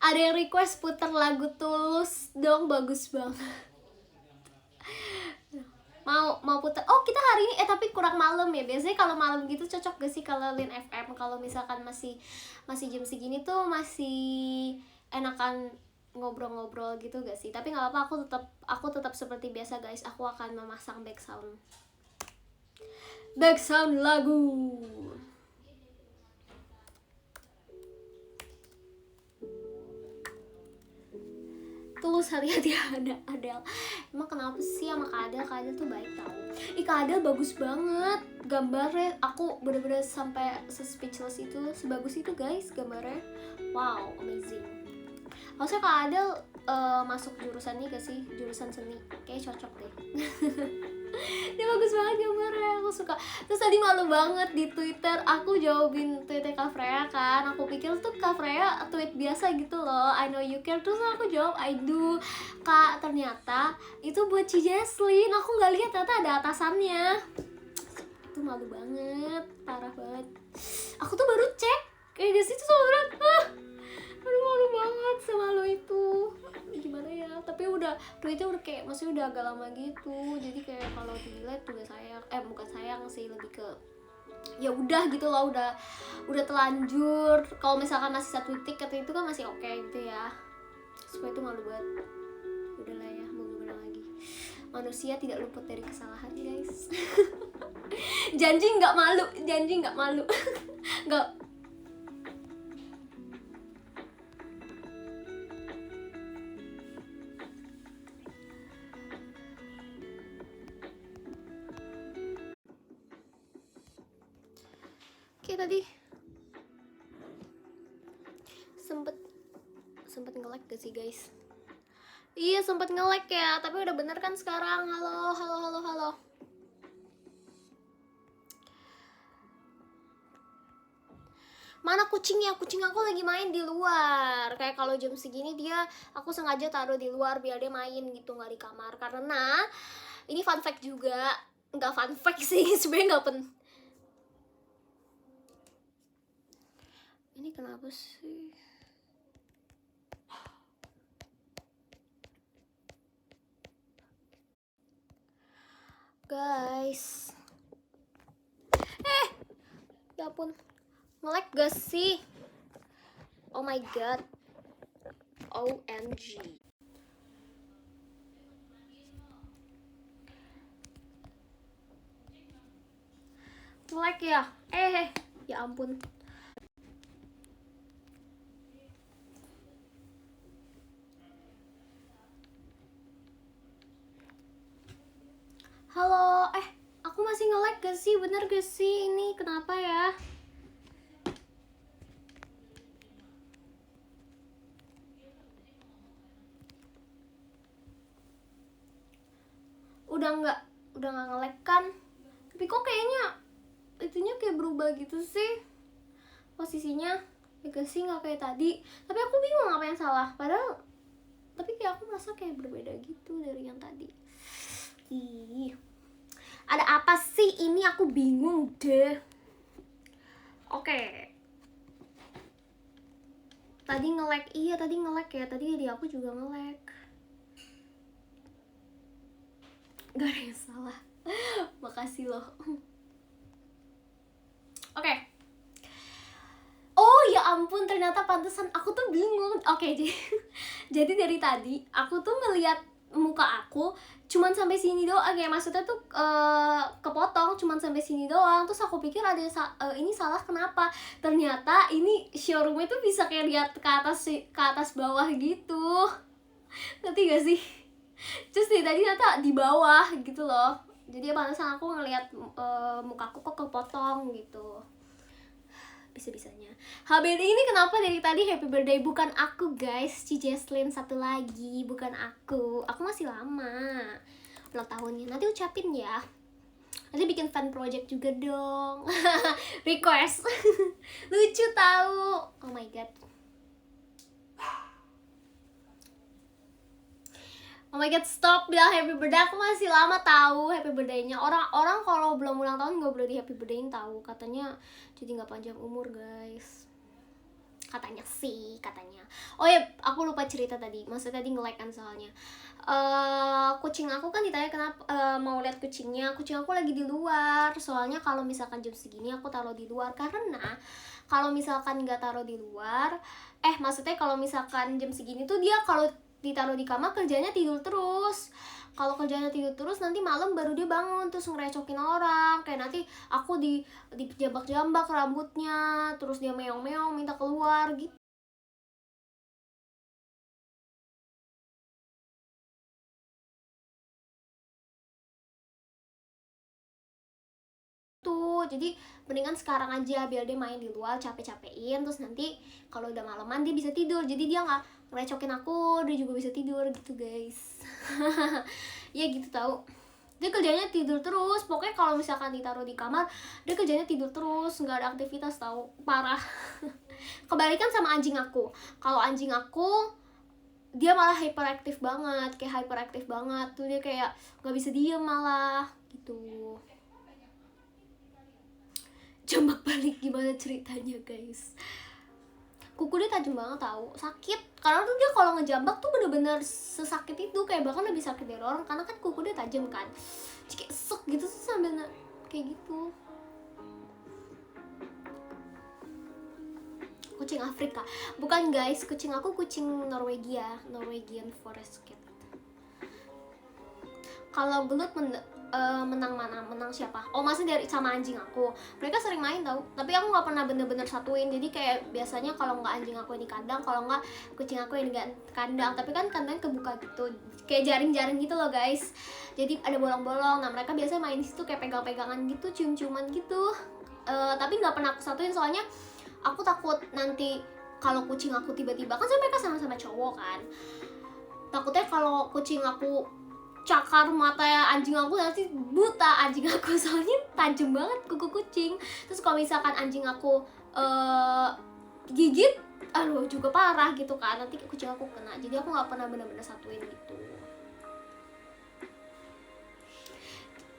Ada yang request putar lagu Tulus dong, bagus banget. Mau putar. Oh, kita hari ini tapi kurang malam ya. Biasanya kalau malam gitu cocok gak sih kalau Lin FM? Kalau misalkan masih jam segini tuh masih enakan ngobrol-ngobrol gitu gak sih? Tapi nggak apa, aku tetap seperti biasa guys. Aku akan memasang back sound lagu. Tulus, hati-hati ada Adele. Emang kenapa sih sama Kak Adele? Kak Adele tuh baik tau. Kak Adele bagus banget gambarnya. Aku bener-bener sampai speechless itu, sebagus itu guys gambarnya. Wow, amazing. Harusnya Kak Adele masuk jurusan ini gak sih? Jurusan seni. Kayaknya cocok deh. Dia bagus banget gambarnya, aku suka. Terus tadi malu banget di Twitter, aku jawabin tweetnya Kak Freya kan. Aku pikir tuh Kak Freya tweet biasa gitu loh, I know you care. Terus aku jawab I do Kak, ternyata itu buat Ci Jesslyn. Aku gak lihat ternyata ada atasannya. Itu malu banget, parah banget. Aku tuh baru cek kayak di situ sebenernya. Aduh, malu banget sama lo itu. Gimana ya, tapi tweetnya udah kayak maksudnya udah agak lama gitu, jadi kayak kalau delete juga sayang, bukan sayang sih, lebih ke ya udah gitu loh, udah telanjur. Kalau misalkan masih satu detik kata itu kan masih oke gitu ya. Supaya itu malu banget. Udahlah ya, mau gimana lagi, manusia tidak luput dari kesalahan guys. Janji nggak malu nggak. Oke, tadi sempet nge-lag gak sih guys? Iya, sempet nge-lag ya, tapi udah bener kan sekarang. Halo. Mana kucingnya? Kucing aku lagi main di luar. Kayak kalau jam segini aku sengaja taruh di luar biar dia main gitu, nggak di kamar. Karena ini fun fact juga, nggak fun fact sih sebenarnya, nggak Ini kenapa sih? Guys. Ya ampun. Nge-lag gak sih? Oh my god. OMG. Nge-lag ya? Ya ampun. Halo, aku masih nge-lag gak sih? Bener gak sih? Ini kenapa ya? Udah nggak nge-lag kan? Tapi kok kayaknya itunya kayak berubah gitu sih posisinya. Ya gak sih, nggak kayak tadi. Tapi aku bingung apa yang salah. Padahal tapi kayak aku merasa kayak berbeda gitu dari yang tadi. Ih, ada apa sih ini? Aku bingung deh. Oke. Tadi nge-lag. Iya, tadi nge-lag ya. Tadi di aku juga nge-lag. Gak ada yang salah. Makasih loh. Oke. Oh ya ampun, ternyata pantesan aku tuh bingung. Oke, jadi dari tadi aku tuh ngeliat muka aku cuman sampai sini doang, kayak maksudnya tuh kepotong cuman sampai sini doang. Terus aku pikir ada ini salah kenapa? Ternyata ini showroomnya tuh bisa kayak lihat ke atas bawah gitu. Ngerti gak sih? Terus tadi ternyata di bawah gitu loh. Jadi pantesan aku ngeliat mukaku kok kepotong gitu. Bisa-bisanya. HBD ini kenapa dari tadi happy birthday? Bukan aku guys, Ci Jesslyn satu lagi, bukan aku. Aku masih lama ulang tahunnya, nanti ucapin ya. Nanti bikin fan project juga dong. Request. Lucu tahu. Oh my god. Oh my god, stop bilang happy birthday. Aku masih lama tahu happy birthday-nya. Orang kalau belum ulang tahun nggak boleh di happy birthday-in tahu. Katanya jadi nggak panjang umur guys. katanya sih, katanya. Oh ya, aku lupa cerita tadi, maksudnya tadi nge-like kan soalnya. Kucing aku kan ditanya kenapa mau lihat kucing aku lagi di luar. Soalnya kalau misalkan jam segini aku taruh di luar, karena kalau misalkan nggak taruh di luar, maksudnya kalau misalkan jam segini tuh dia kalau ditaruh di kamar kerjanya tidur terus. Kalau kerjanya tidur terus, nanti malam baru dia bangun terus ngerecokin orang. Kayak nanti aku dijambak-jambak rambutnya, terus dia meong-meong minta keluar gitu. Jadi mendingan sekarang aja biar dia main di luar, capek-capekin, terus nanti kalau udah malaman dia bisa tidur, jadi dia nggak ngerecokin aku, dia juga bisa tidur gitu guys. Ya gitu tahu, dia kerjanya tidur terus. Pokoknya kalau misalkan ditaruh di kamar, dia kerjanya tidur terus, nggak ada aktivitas, tahu, parah. Kebalikan sama anjing aku. Kalau anjing aku dia malah hyperaktif banget, tuh dia kayak nggak bisa diem malah gitu. Jambak balik gimana ceritanya guys? Kuku dia tajam banget tahu, sakit. Karena tuh dia kalau ngejambak tuh bener-bener sesakit itu, kayak bahkan lebih sakit dari orang, karena kan kuku dia tajam kan. Jadi kayak sok gitu tuh sambil kayak gitu. Kucing Afrika bukan guys, kucing aku kucing Norwegian Forest Cat. Kalau gelut menang siapa? Oh, masih dari sama anjing aku. Mereka sering main tau, tapi aku nggak pernah bener-bener satuin. Jadi kayak biasanya kalau nggak anjing aku yang di kandang, kalau nggak kucing aku yang di kandang. Tapi kan kandang kebuka gitu, kayak jaring-jaring gitu loh guys. Jadi ada bolong-bolong. Nah mereka biasanya main di situ kayak pegang-pegangan gitu, cium-ciuman gitu. Tapi nggak pernah aku satuin, soalnya aku takut nanti kalau kucing aku tiba-tiba, kan mereka sama-sama cowok kan. Takutnya kalau kucing aku cakar mata anjing aku, nanti buta anjing aku, soalnya tajam banget kuku kucing. Terus kalau misalkan anjing aku gigit, aduh juga parah gitu kan, nanti kucing aku kena. Jadi aku nggak pernah benar-benar satuin gitu.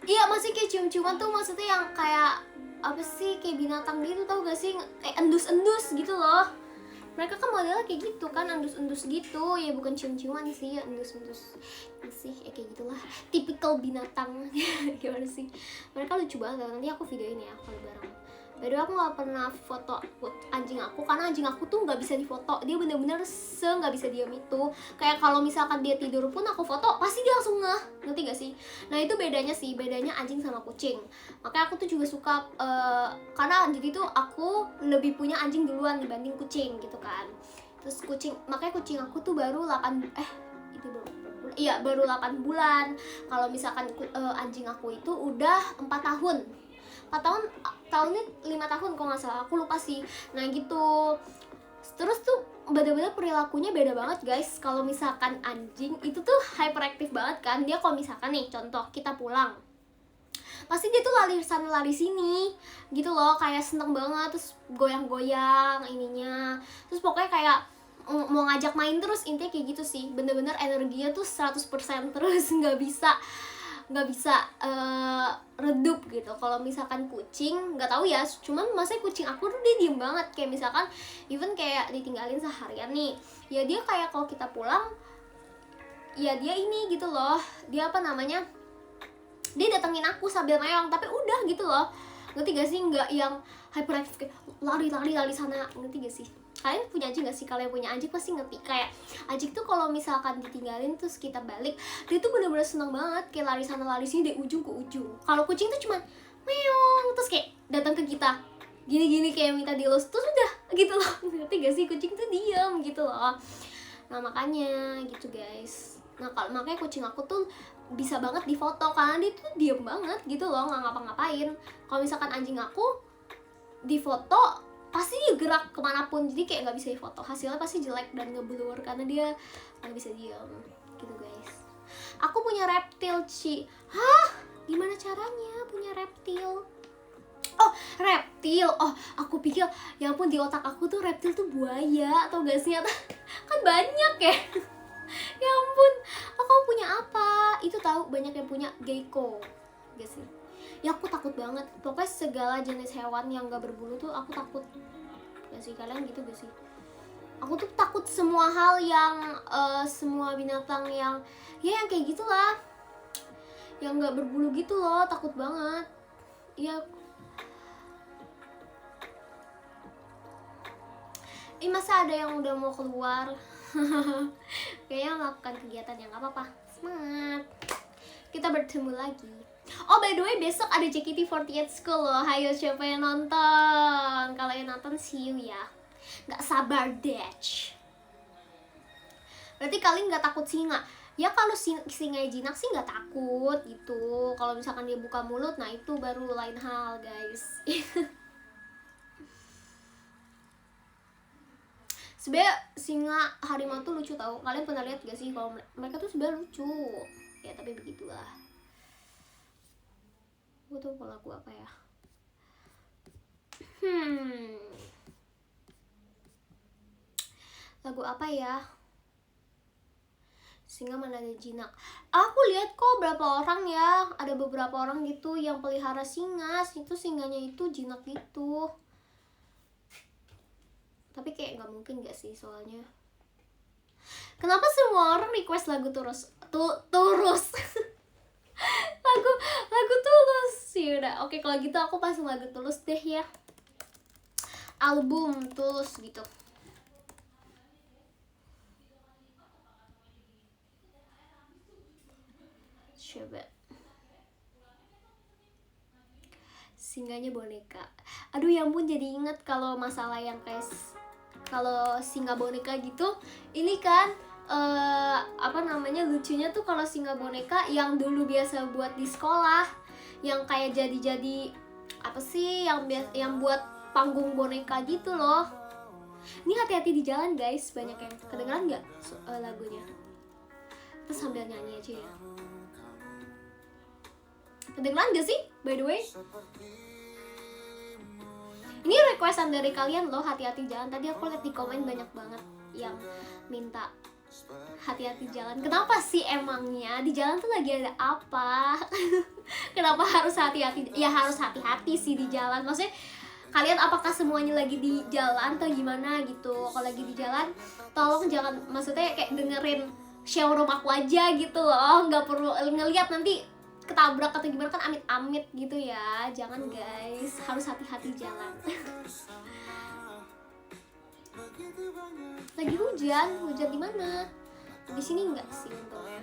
Iya, masih kayak cium-ciuman tuh, maksudnya yang kayak apa sih, kayak binatang gitu, tau gak sih, kayak endus-endus gitu loh. Mereka kan modelnya kayak gitu kan, endus-endus gitu ya, bukan cium-ciuman sih ya, endus-endus sih ya, kayak gitulah, tipikal binatang. Gimana sih, mereka lucu banget. Nanti aku videoin ya kalau bareng. By the way, aku nggak pernah foto anjing aku karena anjing aku tuh nggak bisa difoto. Dia bener-bener nggak bisa diam itu. Kayak kalau misalkan dia tidur pun aku foto, pasti dia langsung ngerti gak sih? Nah itu bedanya anjing sama kucing. Makanya aku tuh juga suka karena jadi tuh aku lebih punya anjing duluan dibanding kucing gitu kan. Terus makanya kucing aku tuh baru 8 bulan. Kalau misalkan anjing aku itu udah 4 tahun. 4 tahunnya 5 tahun kalau nggak salah, aku lupa sih. Nah gitu. Terus tuh bener-bener perilakunya beda banget guys. Kalau misalkan anjing itu tuh hyperaktif banget kan. Dia kalau misalkan nih contoh kita pulang, pasti dia tuh lari sana lari sini gitu loh, kayak seneng banget, terus goyang-goyang ininya, terus pokoknya kayak mau ngajak main terus, intinya kayak gitu sih. Bener-bener energinya tuh 100% terus, nggak bisa redup gitu. Kalau misalkan kucing nggak tahu ya, cuman masa kucing aku tuh dia diem banget. Kayak misalkan even kayak ditinggalin seharian nih ya, dia kayak kalau kita pulang ya dia ini gitu loh, dia apa namanya, dia datengin aku sambil meong, tapi udah gitu loh, ngerti gak sih? Nggak yang hyperaktif kayak lari sana, ngerti gak sih? Kalian punya anjing gak sih? Kalian punya anjing pasti ngerti. Kayak anjing tuh kalau misalkan ditinggalin terus kita balik, dia tuh bener-bener seneng banget, kayak lari sana lari sini dari ujung ke ujung. Kalau kucing tuh cuman meong terus kayak datang ke kita gini-gini kayak minta dilus, terus udah gitu loh. Ngerti gak sih? Kucing tuh diam gitu loh. Nah makanya gitu guys. Nah kalau makanya kucing aku tuh bisa banget difoto karena dia tuh diem banget gitu loh, nggak ngapa-ngapain. Kalau misalkan anjing aku difoto pasti dia gerak kemanapun, jadi kayak nggak bisa difoto, hasilnya pasti jelek dan ngeblur karena dia nggak bisa diam gitu guys. Aku punya reptil Ci. Hah? Gimana caranya punya reptil? Oh, reptil. Oh, aku pikir ya ampun, di otak aku tuh reptil tuh buaya atau gak sih? Kan banyak ya. Ya ampun, aku punya apa? Itu tahu banyak yang punya gecko. Gak sih? Ya aku takut banget. Pokoknya segala jenis hewan yang gak berbulu tuh aku takut. Gak sih, kalian gitu gak sih? Aku tuh takut semua hal yang semua binatang yang ya yang kayak gitulah, yang nggak berbulu gitu loh, takut banget ya. Masa ada yang udah mau keluar. Kayaknya melakukan kegiatan yang nggak apa-apa. Semangat, kita bertemu lagi. Oh by the way, besok ada JKT48 School loh. Hayo siapa yang nonton? Kalau yang nonton see you ya. Nggak sabar deh. Berarti kalian nggak takut singa? Ya kalau singa jinak sih nggak takut gitu. Kalau misalkan dia buka mulut, nah itu baru lain hal guys. Sebenarnya singa harimau tuh lucu tau. Kalian pernah lihat gak sih kalau mereka tuh sebenarnya lucu ya, tapi begitulah. Gue tuh lagu apa ya, lagu apa ya, singa mana ada jinak. Aku lihat kok berapa orang ya, ada beberapa orang gitu yang pelihara singa, itu singanya itu jinak gitu. Tapi kayak nggak mungkin gak sih, soalnya kenapa semua orang request lagu Tulus lagu Tulus. Yaudah, oke kalau gitu aku pasang lagu Tulus deh ya, album Tulus gitu. Coba singanya boneka. Aduh ya ampun, jadi inget kalau masalah yang kayak kalau singa boneka gitu. Ini kan apa namanya, lucunya tuh kalau singa boneka yang dulu biasa buat di sekolah, yang kayak jadi apa sih yang buat panggung boneka gitu loh. Ini hati-hati di jalan guys, banyak yang kedengeran nggak lagunya? Terus sambil nyanyi aja ya. Kedengeran gak sih by the way? Ini requestan dari kalian loh, hati-hati jalan. Tadi aku lihat di komen banyak banget yang minta hati-hati jalan. Kenapa sih emangnya? Di jalan tuh lagi ada apa? Kenapa harus hati-hati? Ya harus hati-hati sih di jalan. Maksudnya kalian apakah semuanya lagi di jalan atau gimana gitu? Kalau lagi di jalan, tolong jangan, maksudnya kayak dengerin showroom aku aja gitu loh. Nggak perlu ngeliat nanti ketabrak atau gimana, kan amit-amit gitu ya. Jangan guys, harus hati-hati jalan. Lagi hujan di mana? Di sini enggak sih untungnya.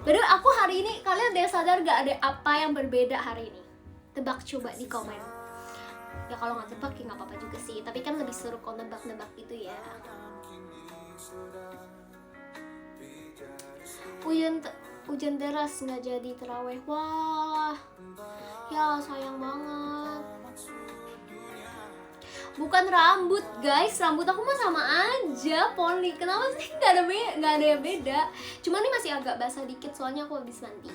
Padahal aku hari ini, kalian ada yang sadar gak ada apa yang berbeda hari ini? Tebak coba di komen. Ya kalau nggak tebak ya nggak apa-apa juga sih, tapi kan lebih seru kalau nebak-nebak gitu ya. Hujan deras nggak jadi terawih. Wah ya sayang banget. Bukan rambut guys, rambut aku mah sama aja poni. Kenapa sih nggak ada yang beda? Cuma ini masih agak basah dikit soalnya aku habis mandi.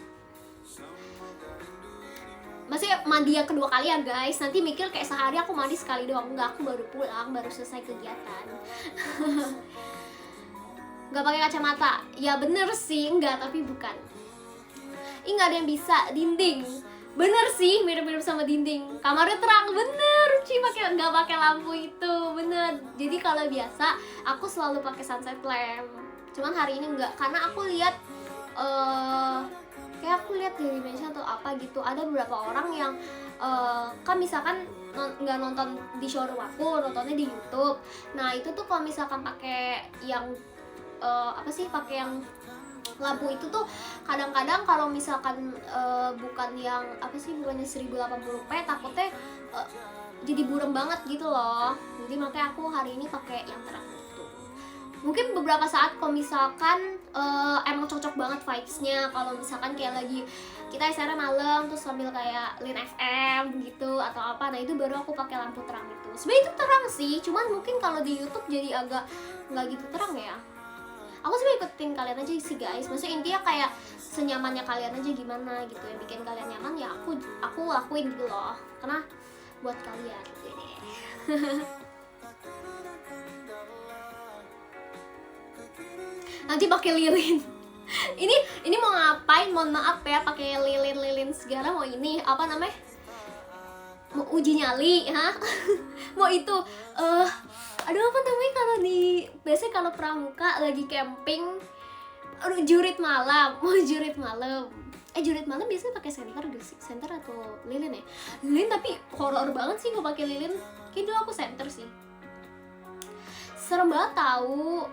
Masih mandi yang kedua kali ya guys. Nanti mikir kayak sehari aku mandi sekali doang. Enggak, aku baru pulang, baru selesai kegiatan. Gak pakai kacamata. Ya bener sih, enggak, tapi bukan. Ih gak ada yang bisa, dinding. Bener sih, mirip-mirip sama dinding. Kamarnya terang, bener. Ci nggak pakai lampu itu, bener. Jadi kalau biasa aku selalu pakai sunset lamp. Cuman hari ini enggak, karena aku lihat kayak aku lihat di Indonesia atau apa gitu, ada beberapa orang yang kan misalkan nggak nonton di showroom aku, nontonnya di YouTube. Nah itu tuh kalau misalkan pakai yang apa sih, pakai yang lampu itu tuh kadang-kadang kalau misalkan bukan yang apa sih, bukannya 1080p, takutnya jadi buram banget gitu loh. Jadi makanya aku hari ini pakai yang terang gitu. Mungkin beberapa saat kalau misalkan emang cocok banget vibes-nya, kalau misalkan kayak lagi kita acara malam terus sambil kayak Lin FM gitu atau apa, nah itu baru aku pakai lampu terang itu. Sebenarnya itu terang sih, cuman mungkin kalau di YouTube jadi agak nggak gitu terang ya. Aku sih ikutin kalian aja sih guys, maksudnya intinya kayak senyamannya kalian aja gimana gitu, yang bikin kalian nyaman ya aku lakuin gitu loh, karena buat kalian. Nanti pakai lilin. Ini mau ngapain, mohon maaf ya, pakai lilin segala, mau ini apa namanya, mau uji nyali, mau itu aduh apa namanya kalau di biasanya kalau pramuka lagi camping, aduh jurit malam, mau jurit malam. Jurit malam biasanya pakai senter gak sih? Senter atau lilin ya? Lilin, tapi horor banget sih nggak pakai lilin. Kayak dulu aku senter sih. Serem banget tahu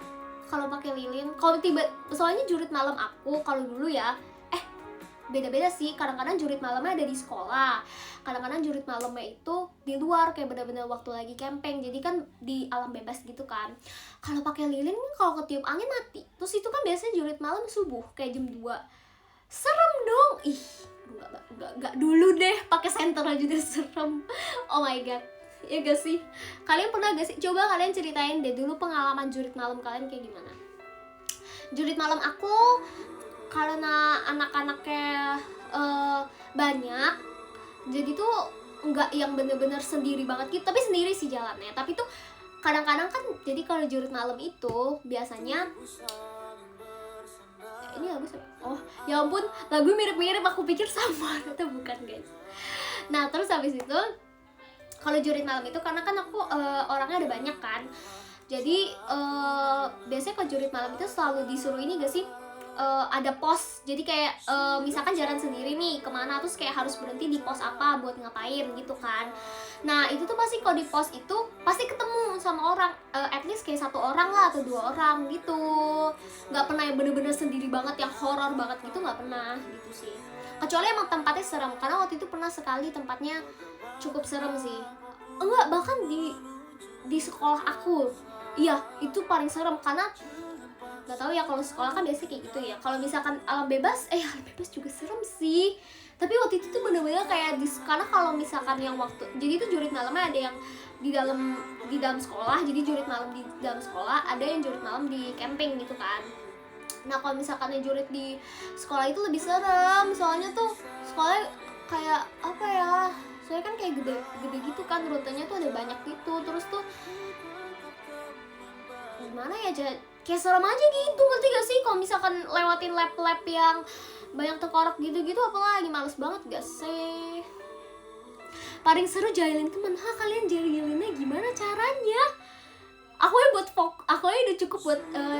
kalau pakai lilin. Kalau soalnya jurit malam aku kalau dulu ya, beda-beda sih. Kadang-kadang jurit malamnya ada di sekolah, kadang-kadang jurit malamnya itu di luar, kayak benar-benar waktu lagi camping, jadi kan di alam bebas gitu kan. Kalau pakai lilin kalau ketiup angin mati. Terus itu kan biasanya jurit malam subuh kayak jam 2. Serem dong. Enggak dulu deh, pakai senter aja udah serem. Oh my god. Ya gak sih? Kalian pernah gak sih? Coba kalian ceritain deh dulu pengalaman jurit malam kalian kayak gimana. Jurit malam aku karena anak-anaknya banyak, jadi tuh nggak yang bener-bener sendiri banget gitu, tapi sendiri sih jalannya. Tapi tuh kadang-kadang kan, jadi kalau jurit malam itu biasanya ini lagu oh ya ampun, lagu mirip-mirip, aku pikir sama atau bukan guys. Nah terus habis itu kalau jurit malam itu karena kan aku orangnya ada banyak kan, jadi biasanya kalau jurit malam itu selalu disuruh ini gak sih, ada pos. Jadi kayak misalkan jalan sendiri nih kemana, terus kayak harus berhenti di pos apa buat ngapain gitu kan. Nah itu tuh pasti kalau di pos itu pasti ketemu sama orang, at least kayak 1 orang lah atau 2 orang gitu. Nggak pernah yang bener-bener sendiri banget yang horor banget gitu, nggak pernah gitu sih. Kecuali emang tempatnya serem, karena waktu itu pernah sekali tempatnya cukup serem sih. Enggak, bahkan di sekolah aku, iya itu paling serem. Karena nggak tahu ya, kalau sekolah kan biasanya kayak gitu ya. Kalau misalkan alam bebas juga serem sih. Tapi waktu itu tuh bener-bener kayak karena kalau misalkan yang waktu, jadi itu jurit malamnya ada yang di dalam sekolah, jadi jurit malam di dalam sekolah, ada yang jurit malam di camping gitu kan. Nah kalau misalkan yang jurit di sekolah itu lebih serem, soalnya tuh sekolah kayak apa ya, soalnya kan kayak gede gitu kan, rutenya tuh ada banyak gitu. Terus tuh gimana ya, kayak serem aja gitu, ngerti gak sih? Kalau misalkan lewatin lab yang banyak tengkorak gitu-gitu, apalagi males banget gak sih? Paling seru jahilin temen. Kalian jahilinnya gimana caranya? Aku ya udah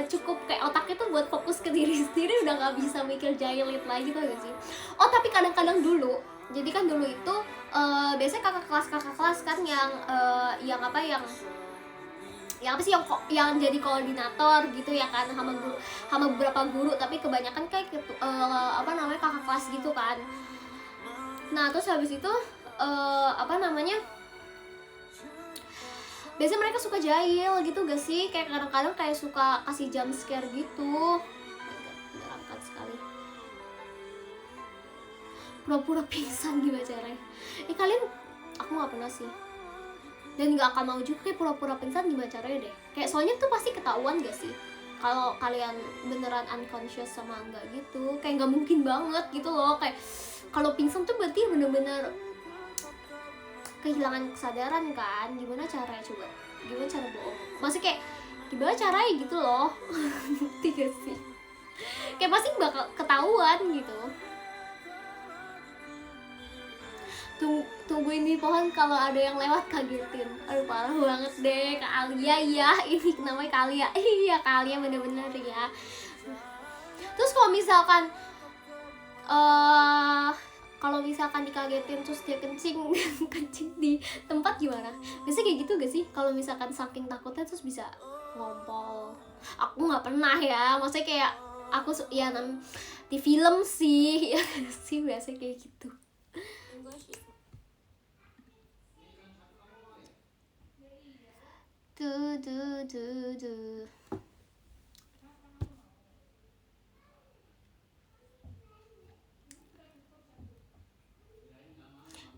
cukup kayak otaknya tuh buat fokus ke diri sendiri, udah nggak bisa mikir jahilin lagi, tuh gak sih? Oh tapi kadang-kadang dulu, jadi kan dulu itu biasanya kakak kelas kan yang yang jadi koordinator gitu ya kan, sama beberapa guru, tapi kebanyakan kayak kakak kelas gitu kan. Nah terus habis itu biasanya mereka suka jahil gitu gak sih, kayak kadang-kadang kayak suka kasih jump scare gitu. Menyeramkan sekali. Pura-pura pingsan gimana caranya? Kalian, aku nggak pernah sih, dan nggak akan mau juga kayak pura-pura pingsan gimana caranya deh. Kayak soalnya tuh pasti ketahuan gak sih kalau kalian beneran unconscious sama enggak gitu. Kayak nggak mungkin banget gitu loh. Kayak kalau pingsan tuh berarti bener-bener kehilangan kesadaran kan. Gimana caranya coba? Gimana cara bohong? Maksudnya kayak gimana caranya gitu loh. Tiga sih. Kayak pasti bakal ketahuan gitu. Tungguin di pohon, kalau ada yang lewat kagetin. Aduh parah banget deh Kak Alia ya. Ini namanya Kak Alia. Iya Kak Alia bener-bener ya. Terus kalau misalkan dikagetin terus dia kencing di tempat gimana? Biasanya kayak gitu gak sih? Kalau misalkan saking takutnya terus bisa ngompol. Aku nggak pernah ya. Maksudnya kayak aku ya di film sih ya sih biasanya kayak gitu.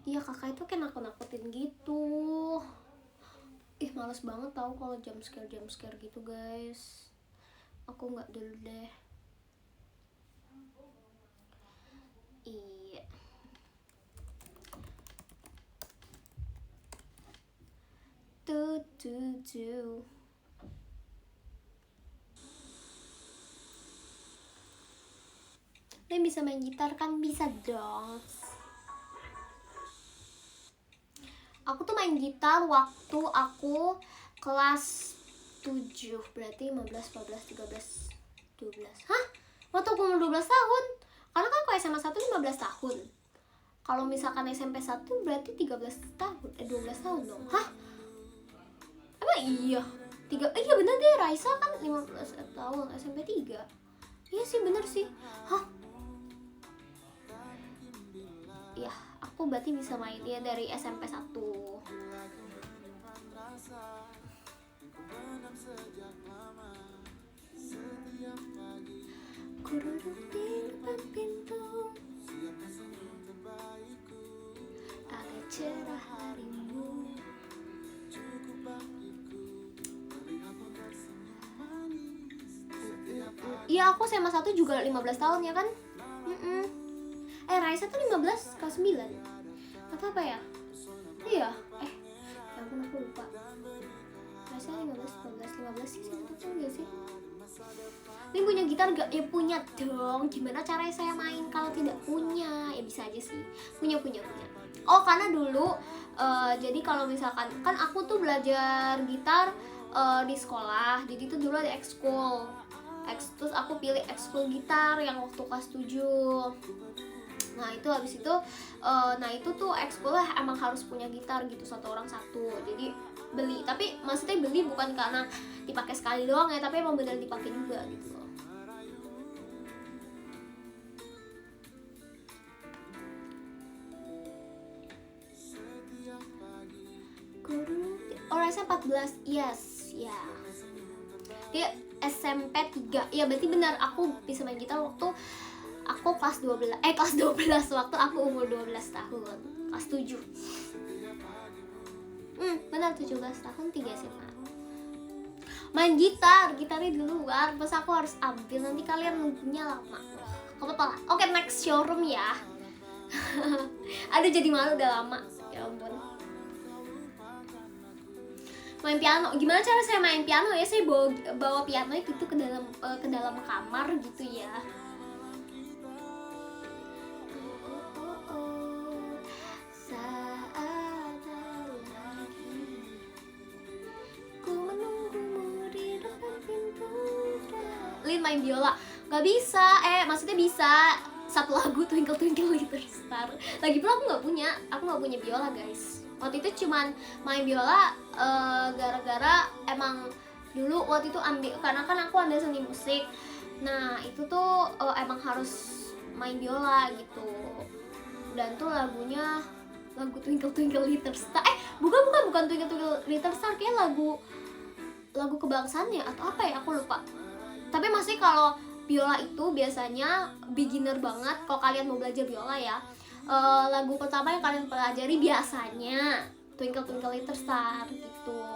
Iya kakak itu kayak nakut-nakutin gitu. Males banget tahu kalau jump scare gitu guys. Aku nggak dulu deh. Iya. Kalian bisa main gitar kan? Bisa dong. Aku tuh main gitar waktu aku kelas 7, berarti 15, 14, 13, 12. Hah? Waktu aku umur 12 tahun. Karena kan aku SMA 1 15 tahun. Kalau misalkan SMP 1 berarti 13 tahun, 12 tahun dong. Hah? Emang iya? Iya bener deh, Raisa kan 15 tahun, SMP 3. Iya sih, bener sih. Hah? Iya, aku berarti bisa main dia dari SMP 1. Ku duduk di depan pintu, agak cerah harimu. Iya, aku SMA 1 juga 15 tahun ya kan? Raisa tuh 15 kelas 9 atau apa ya? Iya, ya ampun aku lupa. Raisa 15 sih, saya betul gak sih? Ini punya gitar gak? Ya punya dong. Gimana caranya saya main kalau tidak punya? Ya bisa aja sih. Punya. Oh, karena dulu jadi kalau misalkan kan aku tuh belajar gitar di sekolah. Jadi tuh dulu ada ekskul. Terus aku pilih ekskul gitar yang waktu kelas 7. Nah itu habis itu nah itu tuh ekskul lah emang harus punya gitar gitu, satu orang satu. Jadi beli, tapi maksudnya beli bukan karena dipakai sekali doang ya, tapi emang benar dipakai juga gitu loh. Oh, Raisa 14, yes, ya. Dia SMP 3, ya berarti benar aku bisa main gitar waktu aku kelas 12 waktu aku umur 12 tahun, kelas 7. Benar 17 tahun 3 SMA. Main gitarnya di luar, pas aku harus ambil, nanti kalian nunggunya lama. Apa-apa lah. Oke, next showroom ya. Aduh jadi malu udah lama. Ya ampun. Main piano, gimana cara saya main piano ya? Saya bawa piano itu ke dalam kamar gitu ya. Main biola nggak bisa, maksudnya bisa satu lagu Twinkle Twinkle Little Star. Lagi pula aku nggak punya biola guys. Waktu itu cuman main biola gara-gara emang dulu waktu itu ambil, karena kan aku ambil seni musik. Nah itu tuh emang harus main biola gitu, dan tuh lagu Twinkle Twinkle Little Star. Bukan Twinkle Twinkle Little Star, kayak lagu kebangsaannya atau apa ya, aku lupa. Tapi masih kalau biola itu biasanya beginner banget kalau kalian mau belajar biola ya. Lagu pertama yang kalian pelajari biasanya Twinkle Twinkle Little Star gitu.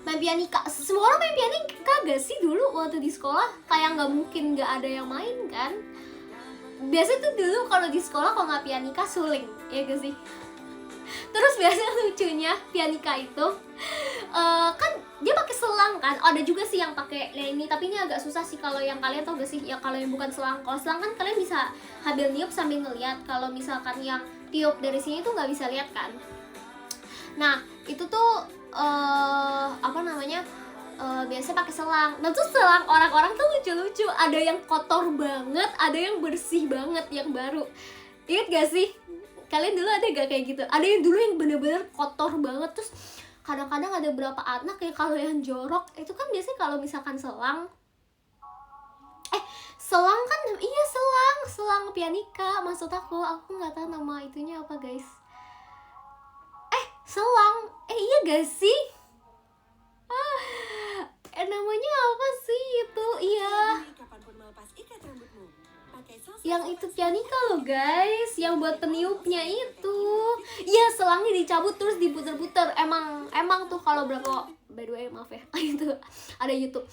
Main pianika, semua orang main pianika gak sih dulu waktu di sekolah? Kayak nggak mungkin nggak ada yang main kan? Biasanya tuh dulu kalau di sekolah kalau nggak pianika suling, ya gak sih? Terus biasanya lucunya pianika itu kan dia pakai selang kan. Ada juga sih yang pakai ini, tapi ini agak susah sih kalau yang kalian tau gak sih ya, kalau yang bukan selang. Kalau selang kan kalian bisa sambil niup sambil ngeliat. Kalau misalkan yang tiup dari sini tuh nggak bisa lihat kan. Nah itu tuh biasanya pakai selang. Nah tuh selang orang-orang tuh lucu-lucu. Ada yang kotor banget, ada yang bersih banget yang baru. Ingat gak sih? Kalian dulu ada gak kayak gitu? Ada yang dulu yang bener-bener kotor banget. Terus kadang-kadang ada beberapa anak yang kalau yang jorok itu kan biasanya kalau misalkan selang kan, iya selang pianika maksud aku nggak tahu nama itunya apa guys. Selang iya gak sih? Namanya apa sih itu? Iya, yang itu pianika loh guys, yang buat peniupnya itu. Iya, selangnya dicabut terus diputer-puter. Emang tuh kalau berapa, by the way maaf ya, itu ada YouTube.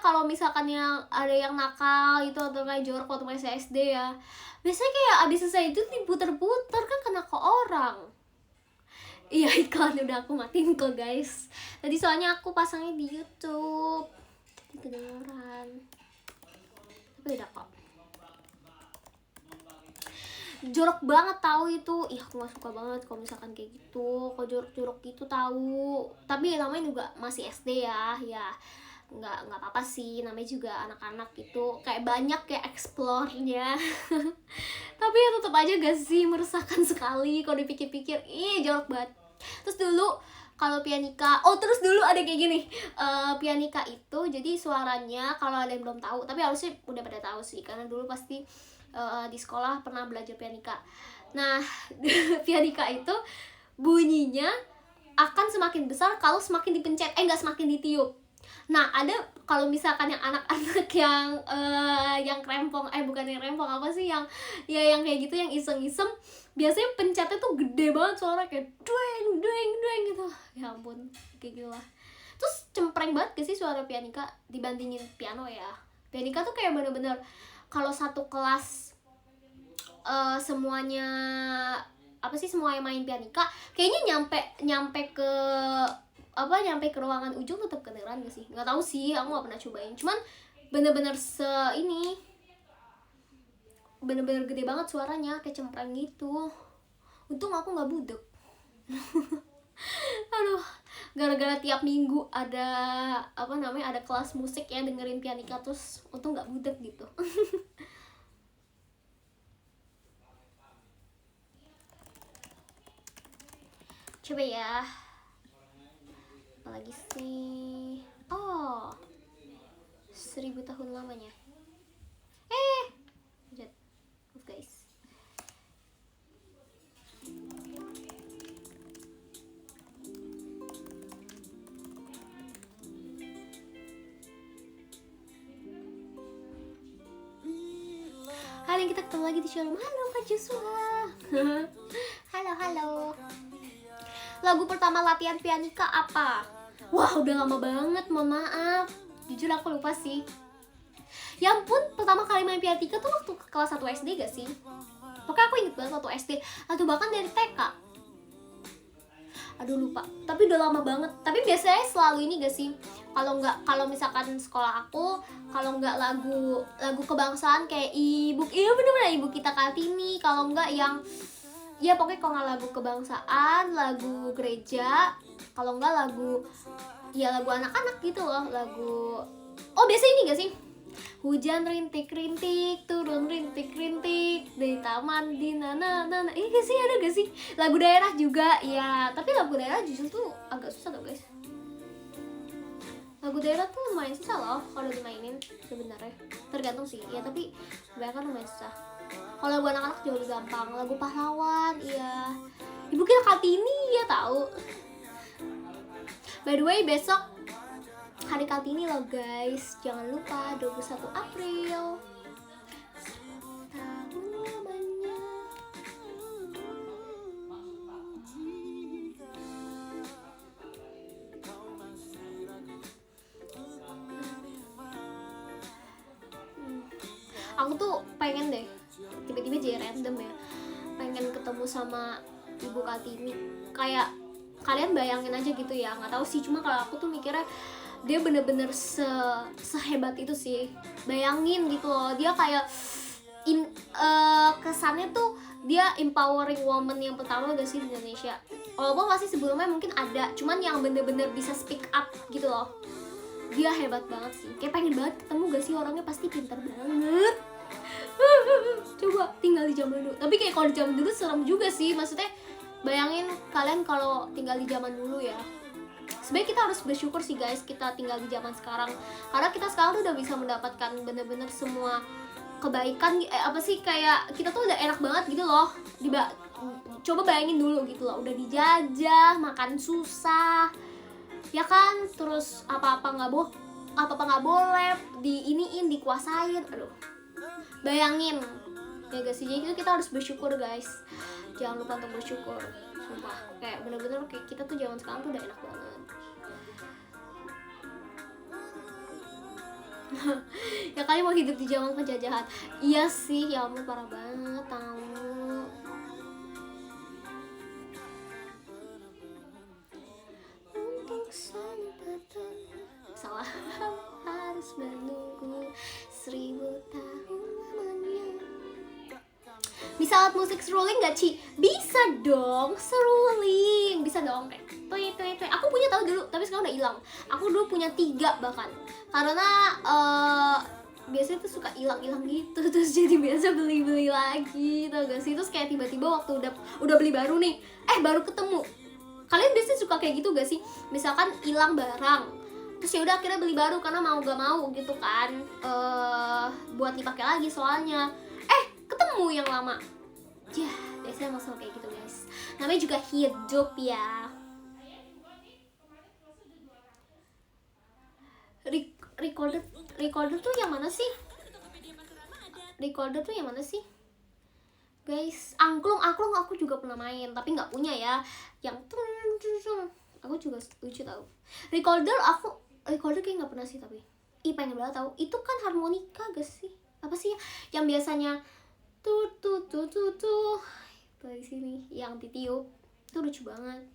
Kalau misalkan yang ada yang nakal itu atau kayak jorok waktu masih SD ya, biasanya kayak abis selesai itu diputer-puter kan, kena ke orang. Iya, iklan udah aku matiin kok guys. Tadi soalnya aku pasangnya di YouTube, jadi kedengeran. kan. Tapi udah kok. Jorok banget tahu itu. Ih, aku gak suka banget kalau misalkan kayak gitu, kalau jorok-jorok gitu tahu. Tapi namanya juga masih SD ya, ya nggak apa-apa sih, namanya juga anak-anak gitu, kayak banyak kayak explore-nya. Tapi ya tetap aja gak sih, meresahkan sekali kalau dipikir-pikir. Ih, jorok banget. Terus dulu kalau pianika, terus dulu ada kayak gini, pianika itu jadi suaranya, kalau ada yang belum tahu, tapi harusnya udah pada tahu sih, karena dulu pasti di sekolah pernah belajar pianika. Nah, pianika itu bunyinya akan semakin besar kalau semakin dipencet, nggak semakin ditiup. Nah, ada kalau misalkan yang anak-anak yang rempong, bukan yang rempong, apa sih, yang kayak gitu, yang iseng-iseng, biasanya pencetnya tuh gede banget, suara kayak dueng dueng dueng gitu. Ya ampun, kayak gitu lah. Terus cempreng banget gak sih suara pianika dibandingin piano ya. Pianika tuh kayak bener-bener kalau satu kelas semuanya semuanya main pianika, kayaknya nyampe ke ruangan ujung tetap kedengeran gak sih? Nggak tahu sih, aku nggak pernah cobain. Cuman bener-bener bener-bener gede banget suaranya, kayak cempreng gitu. Untung aku nggak budek. Aduh, gara-gara tiap minggu ada ada kelas musik ya, dengerin pianika, terus untung nggak budek gitu. Coba ya, apalagi sih? 1000 tahun lamanya. Guys. Halo, kita ketemu lagi di showroom. Halo Kak Joshua. Halo. Lagu pertama latihan pianika apa? Wah, udah lama banget, mohon maaf. Jujur aku lupa sih. Ya ampun, pertama kali main pianika tuh waktu kelas 1 SD gak sih? Pokoknya aku inget banget waktu SD, atau bahkan dari TK. Aduh, lupa. Tapi udah lama banget. Tapi biasanya selalu ini gak sih? Kalau misalkan sekolah aku, kalau nggak lagu kebangsaan kayak bener-bener Ibu Kita Kartini. Kalau nggak yang pokoknya kalau nggak lagu kebangsaan, lagu gereja, kalau nggak lagu anak-anak gitu loh, biasanya ini gak sih? Hujan rintik-rintik, turun rintik-rintik dari taman di nana. Gak sih, ada gak sih? Lagu daerah juga, ya. Tapi lagu daerah justru tuh agak susah tau guys. Lagu daerah tuh lumayan susah loh kalau dimainin sebenarnya. Tergantung sih, ya, tapi kebanyakan lumayan susah. Kalau lagu anak-anak jauh lebih gampang. Lagu pahlawan, iya. Ibu Kita Kartini, ya tahu. By the way, besok Hari Kartini loh guys, jangan lupa 21 April. Aku tuh pengen deh, tiba-tiba jadi random ya, pengen ketemu sama Ibu Kartini. Kayak kalian bayangin aja gitu ya, nggak tahu sih, cuma kalau aku tuh mikirnya dia bener-bener sehebat itu sih. Bayangin gitu loh, dia kayak kesannya tuh dia empowering woman yang pertama gak sih di Indonesia. Walaupun masih sebelumnya mungkin ada, cuman yang bener-bener bisa speak up gitu loh. Dia hebat banget sih, kayak pengen banget ketemu gak sih, orangnya pasti pintar banget. Coba tinggal di zaman dulu. Tapi kayak kalau di zaman dulu serem juga sih, maksudnya bayangin kalian kalau tinggal di zaman dulu ya. Sebenarnya kita harus bersyukur sih guys, kita tinggal di zaman sekarang, karena kita sekarang tuh udah bisa mendapatkan bener-bener semua kebaikan. Kayak kita tuh udah enak banget gitu loh. Coba bayangin dulu gitu loh, udah dijajah, makan susah, ya kan, terus apa-apa nggak boleh dikuasain. Aduh, bayangin ya gak sih. Jadi kita harus bersyukur guys, jangan lupa untuk bersyukur, sumpah. Kayak bener-bener kayak kita tuh zaman sekarang tuh udah enak banget. Ya kali mau hidup di zaman penjajahan. Iya sih, ya ampun, parah banget tahu. Salah harus harus menunggu 1000 tahun lamanya. Bisa alat musik seruling gak, Ci? Bisa dong, seruling. Bisa dong, kayak tuy. Aku punya tahu dulu, tapi sekarang udah hilang. Aku dulu punya 3 bahkan. Karena biasanya tuh suka hilang gitu, terus jadi biasa beli lagi, tau gak sih? Terus kayak tiba-tiba waktu udah beli baru nih, baru ketemu. Kalian biasanya suka kayak gitu gak sih? Misalkan hilang barang, terus ya udah akhirnya beli baru karena mau gak mau gitu kan, buat dipakai lagi soalnya. Ketemu yang lama. Ya, biasanya masalah kayak gitu guys. Namanya juga hidup ya. Recorder tuh yang mana sih? Recorder tuh yang mana sih? Guys, angklung aku juga pernah main, tapi nggak punya ya. Yang aku juga lucu tau. Recorder kayak nggak pernah sih, tapi pengen banget tahu. Itu kan harmonika gak sih? Apa sih yang biasanya tuh dari sini yang ditiup? Itu lucu banget.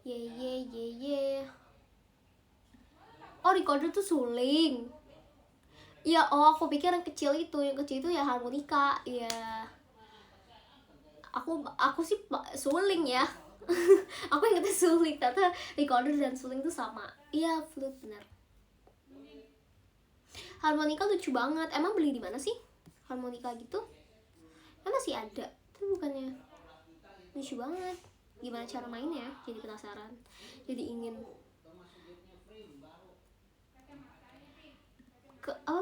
Ye. Oh, recorder tuh suling. Ya, aku pikir yang kecil itu ya harmonika. Ya, aku sih suling ya. Aku ingetnya suling, ternyata recorder dan suling tuh sama. Iya, flute benar. Harmonika lucu banget. Emang beli di mana sih harmonika gitu? Kan masih ada. Itu bukannya lucu banget. Gimana cara mainnya? Jadi penasaran. Jadi ingin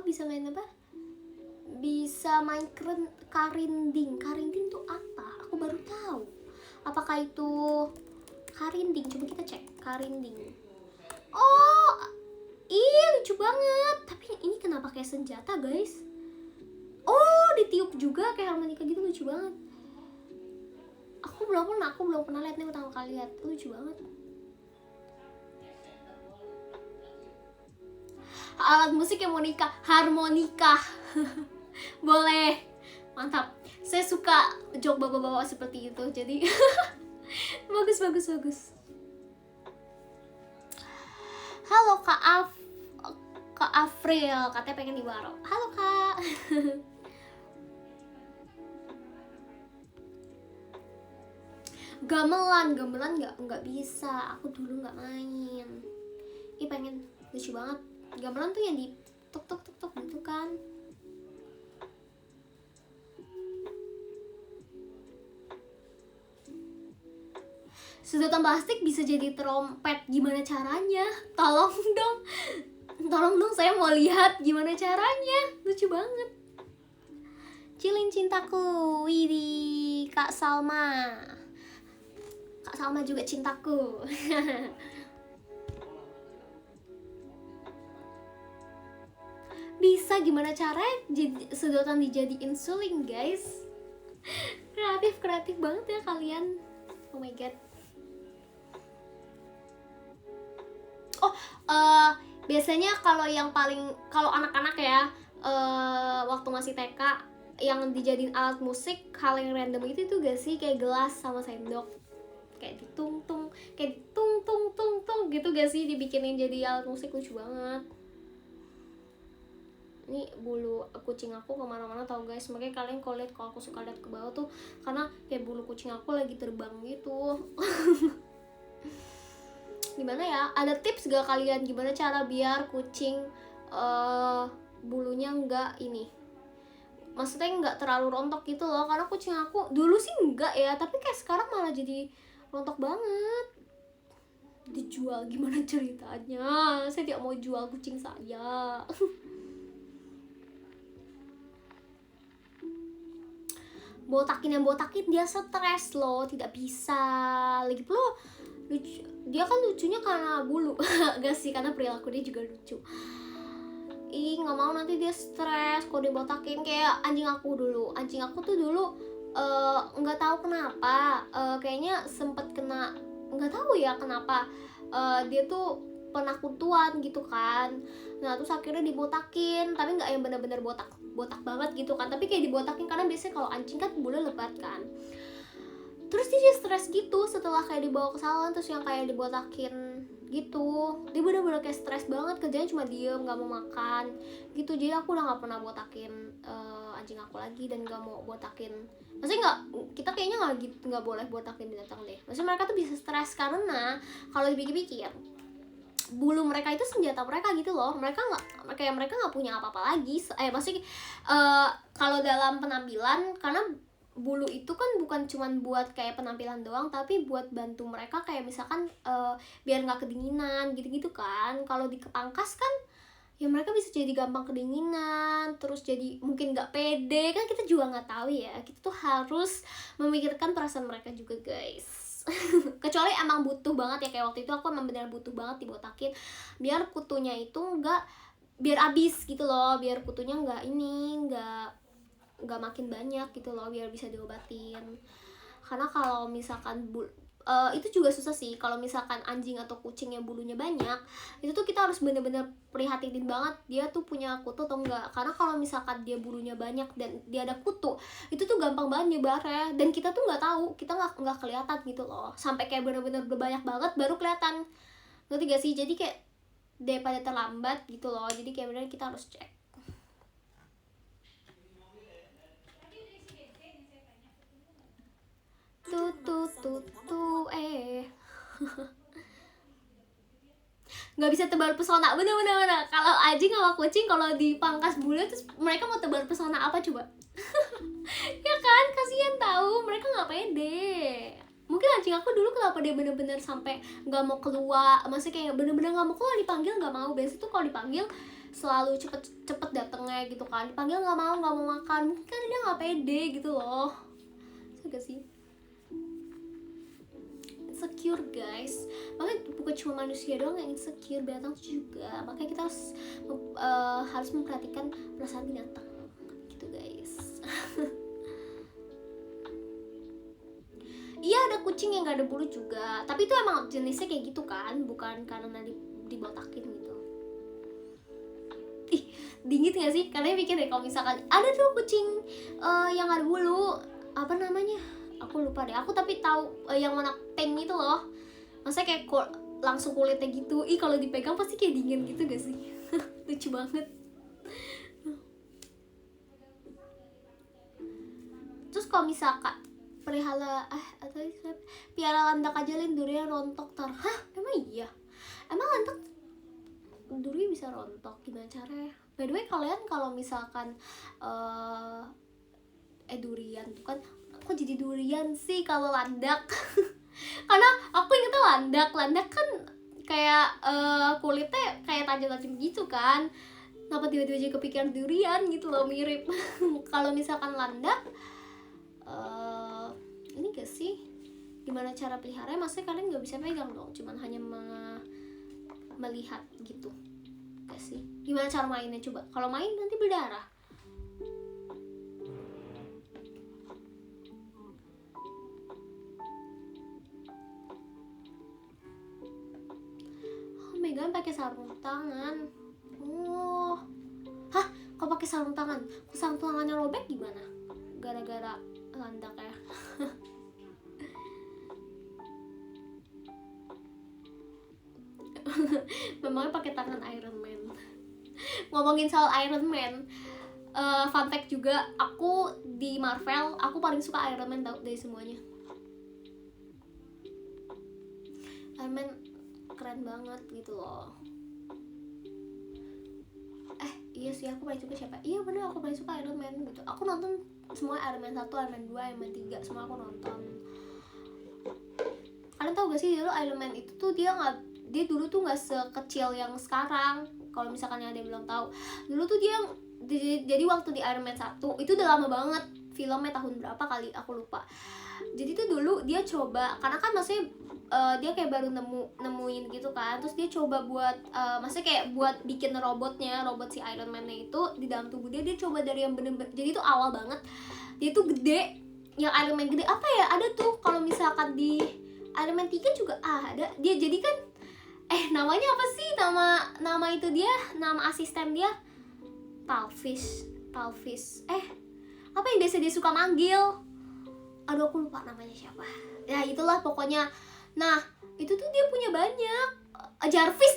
bisa main apa? Bisa main karinding. Karinding tuh apa? Aku baru tahu. Apakah itu karinding? Coba kita cek. Karinding. Oh, lucu banget. Tapi ini kenapa kayak senjata, guys? Oh, ditiup juga kayak harmonika gitu, lucu banget. Aku belum pernah lihat nih, pertama kali lihat. Lucu banget. Alat musik yang mau nikah, harmonika. Boleh, mantap. Saya suka joke bapak-bapak seperti itu, jadi bagus. Halo Kak Afril, katanya pengen diwaro. Halo Kak. Gamelan nggak bisa. Aku dulu nggak main. Pengen, lucu banget. Gamelan tuh yang di tuk gitu kan. Sedotan plastik bisa jadi trompet, gimana caranya? Tolong dong, saya mau lihat gimana caranya. Lucu banget. Cilin cintaku, widih, Kak Salma juga cintaku. Bisa, gimana caranya sedotan dijadiin suling, guys? Kreatif banget ya kalian. Oh my god. Biasanya kalau anak-anak ya, waktu masih TK, yang dijadiin alat musik hal yang random itu tuh gak sih? Kayak gelas sama sendok, kayak ditung tung gitu gak sih, dibikinin jadi alat musik. Lucu banget. Ini bulu kucing aku kemana-mana tau guys, makanya kalian kalau aku suka lihat ke bawah tuh karena kayak bulu kucing aku lagi terbang gitu. Gimana ya, ada tips gak kalian gimana cara biar kucing bulunya maksudnya nggak terlalu rontok gitu loh? Karena kucing aku dulu sih enggak ya, tapi kayak sekarang malah jadi rontok banget. Dijual, gimana ceritanya? Saya tidak mau jual kucing saya. Botakin dia stres loh, tidak bisa. Lagi pula dia kan lucunya karena bulu. Gak sih, karena perilaku dia juga lucu. Nggak mau nanti dia stres kalau dibotakin. Kayak anjing aku tuh dulu nggak tahu kenapa, kayaknya sempet kena, nggak tahu ya kenapa, dia tuh pernah kutuan gitu kan. Nah terus akhirnya dibotakin, tapi nggak yang bener-bener botak banget gitu kan, tapi kayak dibotakin karena biasanya kalau anjing kan bulu lebat kan. Terus dia stres gitu setelah kayak dibawa ke salon, terus yang kayak dibotakin gitu. Dia bener-bener kayak stres banget, kerjanya cuma diem, gak mau makan gitu. Jadi aku udah gak pernah botakin anjing aku lagi, dan gak mau botakin, maksudnya gak, kita kayaknya gak gitu, gak boleh botakin binatang deh. Maksudnya mereka tuh bisa stres karena kalau dipikir-pikir bulu mereka itu senjata mereka gitu loh. Mereka nggak punya apa-apa lagi. Maksudnya kalau dalam penampilan, karena bulu itu kan bukan cuman buat kayak penampilan doang, tapi buat bantu mereka kayak misalkan biar nggak kedinginan gitu-gitu kan. Kalau dikepangkas kan ya mereka bisa jadi gampang kedinginan, terus jadi mungkin nggak pede kan, kita juga nggak tahu ya. Kita tuh harus memikirkan perasaan mereka juga guys. Kecuali emang butuh banget ya, kayak waktu itu aku emang benar butuh banget dibotakin biar kutunya itu biar abis gitu loh, biar kutunya nggak makin banyak gitu loh, biar bisa diobatin. Karena kalau misalkan itu juga susah sih, kalau misalkan anjing atau kucing yang bulunya banyak, itu tuh kita harus bener-bener prihatinin banget dia tuh punya kutu atau enggak. Karena kalau misalkan dia bulunya banyak dan dia ada kutu, itu tuh gampang banget nyebarnya, dan kita tuh nggak tahu, kita nggak kelihatan gitu loh, sampai kayak bener-bener udah banyak banget baru kelihatan. Ngerti gak sih? Jadi kayak daripada terlambat gitu loh, jadi kayak bener kita harus cek. Nggak bisa tebar pesona, bener. Kalau anjing sama kucing kalau dipangkas bulu terus mereka mau tebar pesona apa coba? Ya kan, kasihan tahu, mereka nggak pede. Mungkin anjing aku dulu kenapa dia bener-bener sampai nggak mau keluar, maksudnya kayak bener-bener nggak mau keluar, dipanggil nggak mau. Biasanya tuh kalau dipanggil selalu cepet datengnya gitu kan, dipanggil nggak mau makan. Mungkin kan dia nggak pede gitu loh, gak sih? Insecure guys, makanya bukan cuma manusia doang yang insecure, binatang juga. Makanya kita harus memperhatikan perasaan binatang gitu guys. Iya, ada kucing yang gak ada bulu juga, tapi itu emang jenisnya kayak gitu kan, bukan karena dibotakin gitu. Ih, dingin gak sih? Kalian pikir deh kalau misalkan ada tuh kucing yang ada bulu, apa namanya? Aku lupa deh. Aku tapi tahu yang warna pink itu loh. Maksudnya kayak langsung kulitnya gitu. Ih, kalau dipegang pasti kayak dingin gitu gak sih? Lucu banget. Terus kalau misalkan piara landak aja durian rontok tar. Hah? Emang iya? Emang landak duri bisa rontok? Gimana caranya? By the way, kalian kalau misalkan durian tuh kan, kok jadi durian sih kalau landak? Karena aku ingetnya landak kan kayak kulitnya kayak tajam-tajam gitu kan. Kenapa tiba-tiba jadi kepikiran durian gitu loh, mirip. Kalau misalkan landak ini gak sih, gimana cara peliharanya? Maksudnya kalian gak bisa pegang dong, cuman hanya melihat gitu gak sih? Gimana cara mainnya coba? Kalau main nanti berdarah. Megan pakai sarung tangan. Oh, hah? Kok pakai sarung tangan? Sarung tangannya robek gimana? Gara-gara landak ya. Memangnya pakai tangan Iron Man. Ngomongin soal Iron Man, fun fact juga, aku di Marvel aku paling suka Iron Man dari semuanya. Iron Man keren banget gitu loh. Iya sih, aku paling suka siapa? Iya bener, aku paling suka Iron Man gitu. Aku nonton semua Iron Man 1, Iron Man 2, Iron Man 3, semua aku nonton. Kalian tau gak sih dulu Iron Man itu tuh dia dulu tuh nggak sekecil yang sekarang. Kalau misalkan yang ada yang belum tahu, dulu tuh dia jadi waktu di Iron Man 1 itu udah lama banget, filmnya tahun berapa kali aku lupa. Jadi tuh dulu dia coba, karena kan maksudnya dia kayak baru nemuin gitu kan, terus dia coba buat maksudnya kayak buat bikin robot si Iron Man-nya itu di dalam tubuh dia coba dari yang bener-bener, jadi itu awal banget dia tuh gede, yang Iron Man gede apa ya, ada tuh kalau misalkan di Iron Man 3 juga ada dia, jadi kan namanya apa sih, nama itu dia, nama asisten dia Talvis apa yang biasa dia suka manggil, aduh aku lupa namanya siapa ya, itulah pokoknya. Nah itu tuh dia punya banyak. Jarvis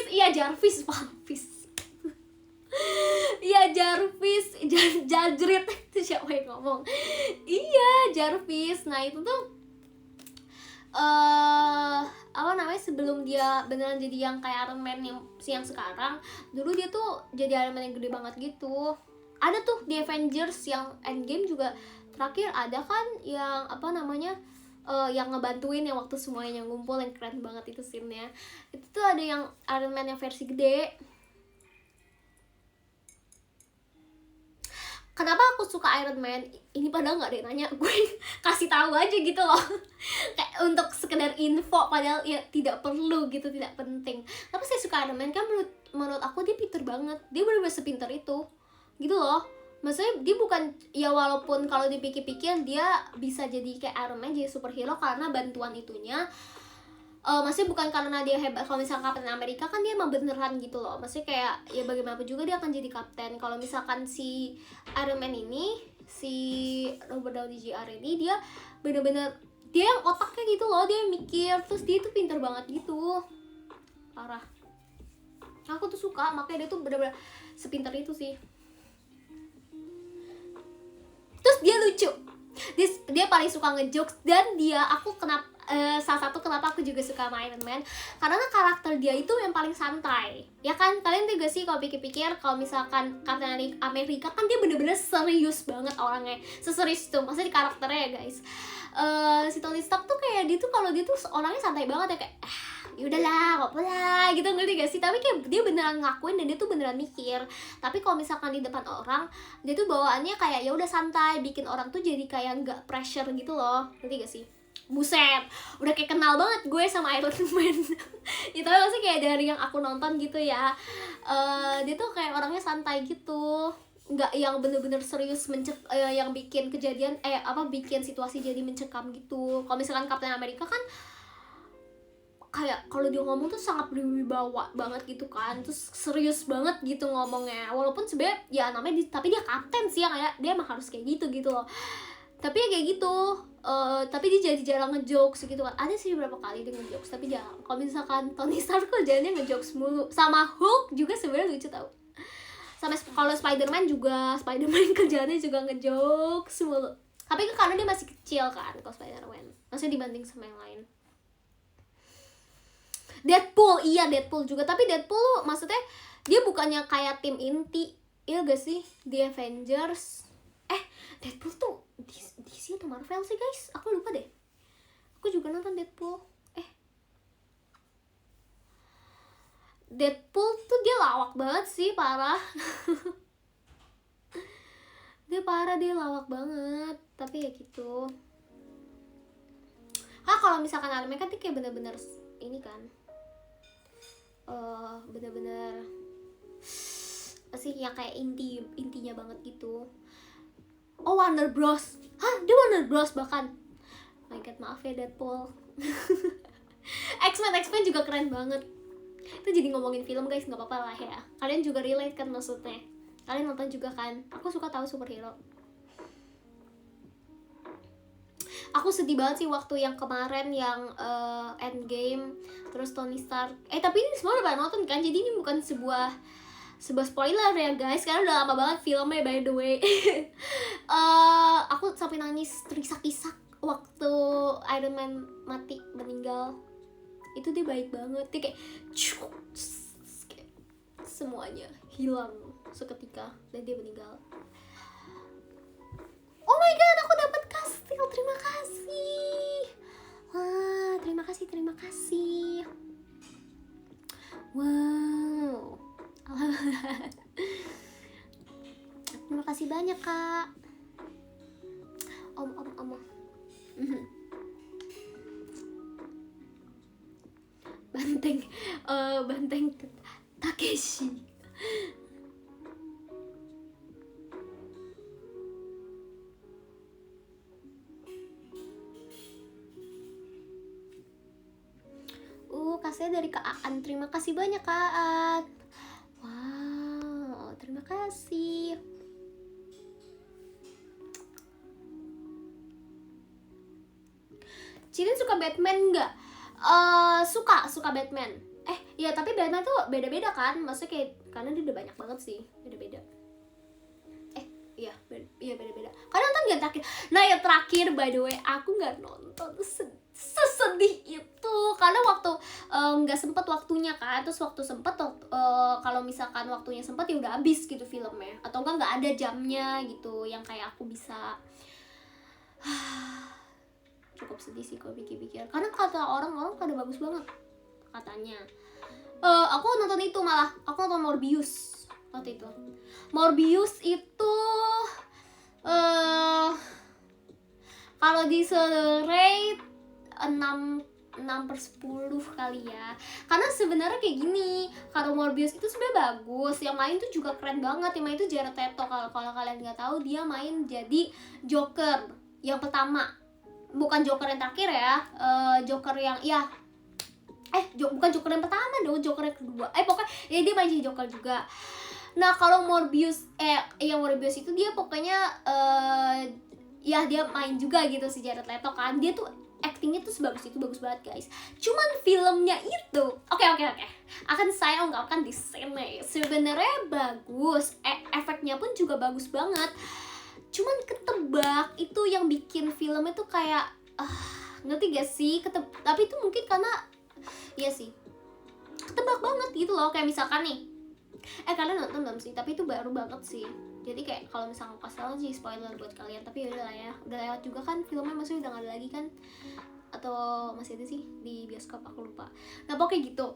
iya Jarvis iya Jarvis Jajrit itu siapa yang ngomong, iya Jarvis. Nah itu tuh apa namanya, sebelum dia beneran jadi yang kayak Iron Man yang sekarang, dulu dia tuh jadi Iron Man yang gede banget gitu. Ada tuh di Avengers yang Endgame juga terakhir ada kan yang apa namanya, yang ngebantuin yang waktu semuanya ngumpul, yang keren banget itu scene-nya. Itu tuh ada yang Iron Man yang versi gede. Kenapa aku suka Iron Man ini, padahal nggak ada yang nanya, gue kasih tahu aja gitu loh kayak untuk sekedar info, padahal ya tidak perlu gitu, tidak penting. Tapi saya suka Iron Man kan menurut aku dia pinter banget, dia bener-bener sepinter itu gitu loh. Maksudnya dia bukan, ya walaupun kalau dipikir-pikir dia bisa jadi kayak Iron Man, jadi superhero karena bantuan itunya. Maksudnya bukan karena dia hebat. Kalau misalkan Kapten Amerika kan dia emang beneran gitu loh. Maksudnya kayak ya bagaimanapun juga dia akan jadi kapten. Kalau misalkan si Iron Man ini, si Robert Downey Jr. ini, dia bener-bener dia yang otaknya gitu loh, dia yang mikir, terus dia tuh pinter banget gitu, parah. Aku tuh suka, makanya dia tuh bener-bener sepinter itu sih. Terus dia lucu, dia paling suka ngejokes. Dan dia, aku kenapa salah satu kenapa aku juga suka sama Iron Man, karena karakter dia itu yang paling santai, ya kan? Kalian juga sih kalau pikir-pikir, kalau misalkan Captain America kan dia bener-bener serius banget orangnya, seserius itu maksudnya di karakternya ya guys. Si Tony Stark tuh kayak dia tuh kalau dia tuh orangnya santai banget ya, kayak yaudahlah nggak apa-apa gitu, ngerti gak sih? Tapi kayak dia beneran ngakuin dan dia tuh beneran mikir. Tapi kalau misalkan di depan orang, dia tuh bawaannya kayak ya udah santai, bikin orang tuh jadi kayak nggak pressure gitu loh, ngerti gak sih? Buset, udah kayak kenal banget gue sama Iron Man itu maksudnya kayak dari yang aku nonton gitu ya. Dia tuh kayak orangnya santai gitu, nggak yang bener-bener serius yang bikin kejadian bikin situasi jadi mencekam gitu. Kalau misalkan Captain America kan kayak kalau dia ngomong tuh sangat berwibawa banget gitu kan, terus serius banget gitu ngomongnya, walaupun sebenarnya ya namanya tapi dia kapten sih ya, kayak dia emang harus kayak gitu loh. Tapi ya kayak gitu. Tapi dia jadi jarang ngejokes gitu kan. Ada sih beberapa kali dia ngejokes tapi jarang. Kalau misalkan Tony Stark kok jadinya ngejokes mulu. Sama Hulk juga sebenarnya lucu tau. Sama kalau Spider-Man kerjaannya juga ngejokes mulu. Tapi kan karena dia masih kecil kan kalau Spider-Man, maksudnya dibanding sama yang lain. Deadpool juga. Tapi Deadpool maksudnya dia bukannya kayak tim inti, iya gak sih, di Avengers. Deadpool tuh DC atau Marvel sih guys, aku lupa deh. Aku juga nonton Deadpool. Deadpool tuh dia lawak banget sih, parah. dia lawak banget. Tapi ya gitu. Kalau misalkan Iron Man kan dia kayak bener-bener ini kan, bener-bener sih yang kayak intinya banget gitu. Warner Bros. Dia Warner Bros bahkan. My God, maaf ya Deadpool. X-Men juga keren banget. Itu jadi ngomongin film guys, nggak apa-apa lah ya. Kalian juga relate kan maksudnya. Kalian nonton juga kan. Aku suka tahu superhero. Aku sedih banget sih waktu yang kemarin yang Endgame, terus Tony Stark. Tapi ini semua udah pada nonton kan, jadi ini bukan sebuah spoiler ya guys, karena udah lama banget filmnya by the way. Aku sampai nangis terisak-isak waktu Iron Man meninggal. Itu dia baik banget, dia kayak semuanya hilang seketika dan dia meninggal. Oh my god, aku dapat kastil, terima kasih. Wah, terima kasih. Wow. Terima kasih banyak kak. Om. Banteng Takeshi. Kasih dari Kak Aan. Terima kasih banyak Kak Aan. Wow, terima kasih. Cilin suka Batman nggak? Suka Batman. Ya tapi Batman tuh beda-beda kan, maksudnya kayak karena dia udah banyak banget sih, beda-beda. Iya beda-beda. Kalian nonton gak terakhir? Nah yang terakhir by the way aku nggak nonton, sesedih itu karena waktu nggak sempet waktunya kan, terus waktu sempet kalau misalkan waktunya sempet ya udah habis gitu filmnya, atau nggak ada jamnya gitu yang kayak aku bisa. Cukup sedih sih kalau pikir-pikir, karena kata orang-orang pada bagus banget katanya. Aku nonton itu, malah aku nonton Morbius waktu itu. Morbius itu kalau di rate 6/10 kali ya. Karena sebenarnya kayak gini, kalau Morbius itu sebenarnya bagus, yang main tuh juga keren banget. Yang main itu Jared Leto, kalau kalian nggak tahu dia main jadi Joker yang pertama, bukan Joker yang terakhir ya. Joker yang bukan Joker yang pertama dong, Joker yang kedua. Pokoknya ya dia main jadi Joker juga. Nah kalau Morbius yang Morbius itu dia pokoknya ya dia main juga gitu si Jared Leto kan. Dia tuh actingnya tuh sebagus itu, bagus banget guys. Cuman filmnya itu oke akan saya ungkapkan di sini, sebenarnya bagus, efeknya pun juga bagus banget. Cuman ketebak itu yang bikin filmnya tuh kayak ngerti gak sih? Tapi itu mungkin karena iya sih, ketebak banget gitu loh. Kayak misalkan nih, kalian nonton belum sih? Tapi itu baru banget sih. Jadi kayak kalau misalnya aku kasih tau sih spoiler buat kalian. Tapi yaudah lah ya, udah lewat juga kan filmnya, maksudnya udah gak ada lagi kan? Atau masih ada sih di bioskop, aku lupa. Nah pokoknya gitu.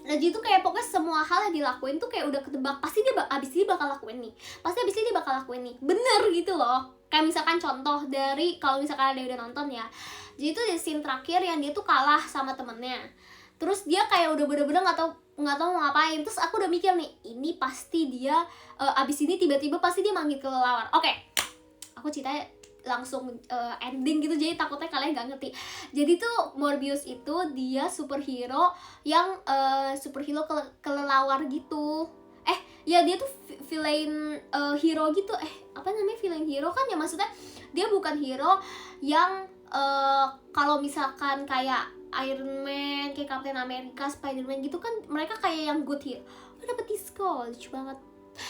Nah jadi tuh kayak pokoknya semua hal yang dilakuin tuh kayak udah ketebak. Pasti dia abis ini bakal lakuin nih, pasti abis ini dia bakal lakuin nih, bener gitu loh. Kayak misalkan contoh dari, kalau misalkan ada udah nonton ya, jadi tuh di scene terakhir yang dia tuh kalah sama temennya. Terus dia kayak udah bener-bener nggak tahu mau ngapain. Terus aku udah mikir nih, ini pasti dia abis ini tiba-tiba pasti dia manggil kelelawar. Oke, aku ceritanya langsung ending gitu, jadi takutnya kalian gak ngerti. Jadi tuh Morbius itu dia superhero yang superhero kelelawar gitu. Ya dia tuh villain hero gitu. Apa namanya, villain hero kan ya, maksudnya dia bukan hero yang kalau misalkan kayak Iron Man, kayak Captain America, Spider-Man gitu kan, mereka kayak yang good hero. Dapet diskon, lucu banget.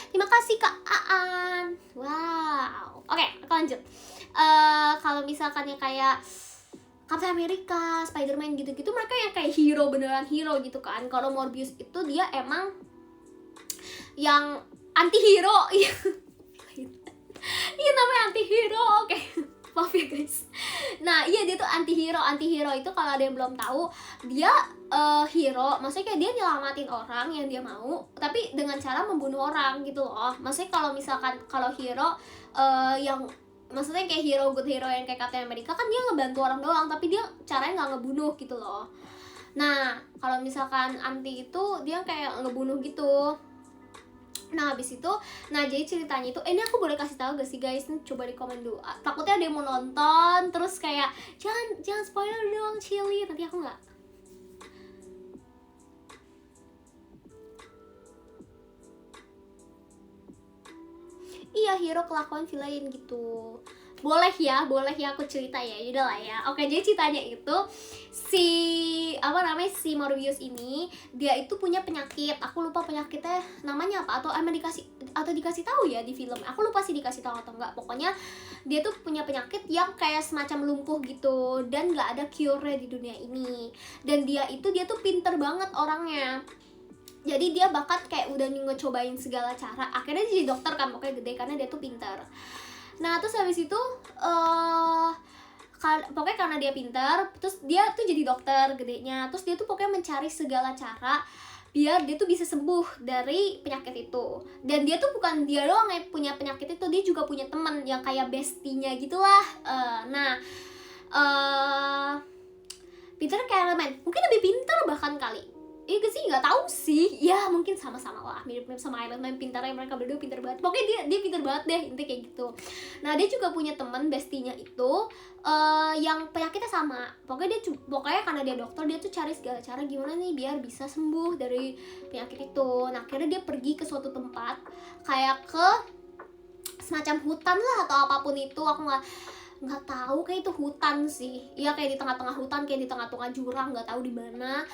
Terima kasih Kak Aan. Wow. Oke, aku lanjut. Kalau misalkan yang kayak Captain America, Spider-Man gitu-gitu, mereka yang kayak hero, beneran hero gitu kan. Kalau Morbius itu dia emang yang anti-hero. Iya namanya anti-hero, oke. Maaf ya guys. Nah iya dia tuh anti-hero itu kalau ada yang belum tahu, dia hero, maksudnya kayak dia nyelamatin orang yang dia mau, tapi dengan cara membunuh orang gitu loh. Maksudnya kalau misalkan kalau hero yang maksudnya kayak hero, good hero yang kayak Captain America kan dia ngebantu orang doang, tapi dia caranya nggak ngebunuh gitu loh. Nah kalau misalkan anti itu dia kayak ngebunuh gitu. Nah habis itu, nah jadi ceritanya itu, ini aku boleh kasih tahu gak sih guys? Coba di komen dulu. Takutnya ada yang mau nonton terus kayak jangan spoiler dong Chili, nanti aku nggak. Iya hero kelakuan villain gitu. Boleh ya aku cerita ya, yaudah lah ya. Oke, jadi ceritanya itu si Morbius ini dia itu punya penyakit. Aku lupa penyakitnya namanya apa, atau emang dikasih tahu ya di film. Aku lupa sih dikasih tahu atau enggak. Pokoknya dia tuh punya penyakit yang kayak semacam lumpuh gitu, dan nggak ada cure-nya di dunia ini. Dan dia tuh pinter banget orangnya. Jadi dia bakat kayak udah ngecobain segala cara. Akhirnya dia jadi dokter kan, pokoknya gede karena dia tuh pinter. Nah terus habis itu pokoknya karena dia pintar, terus dia tuh jadi dokter gedenya. Terus dia tuh pokoknya mencari segala cara biar dia tuh bisa sembuh dari penyakit itu. Dan dia tuh bukan dia doang yang punya penyakit itu, dia juga punya teman yang kayak bestinya gitulah. Peter kayak elemen, mungkin lebih pintar bahkan kali. Iya sih, nggak tahu sih. Ya mungkin sama-sama lah, mirip-mirip sama Iron Man, pintarnya mereka berdua pintar banget. Pokoknya dia pintar banget deh, intinya kayak gitu. Nah dia juga punya teman bestinya itu yang penyakitnya sama. Pokoknya karena dia dokter, dia tuh cari segala cara gimana nih biar bisa sembuh dari penyakit itu. Nah akhirnya dia pergi ke suatu tempat kayak ke semacam hutan lah atau apapun itu, aku nggak nggak tahu, kayak itu hutan sih ya, kayak di tengah-tengah hutan, kayak di tengah-tengah jurang, nggak tahu di mana.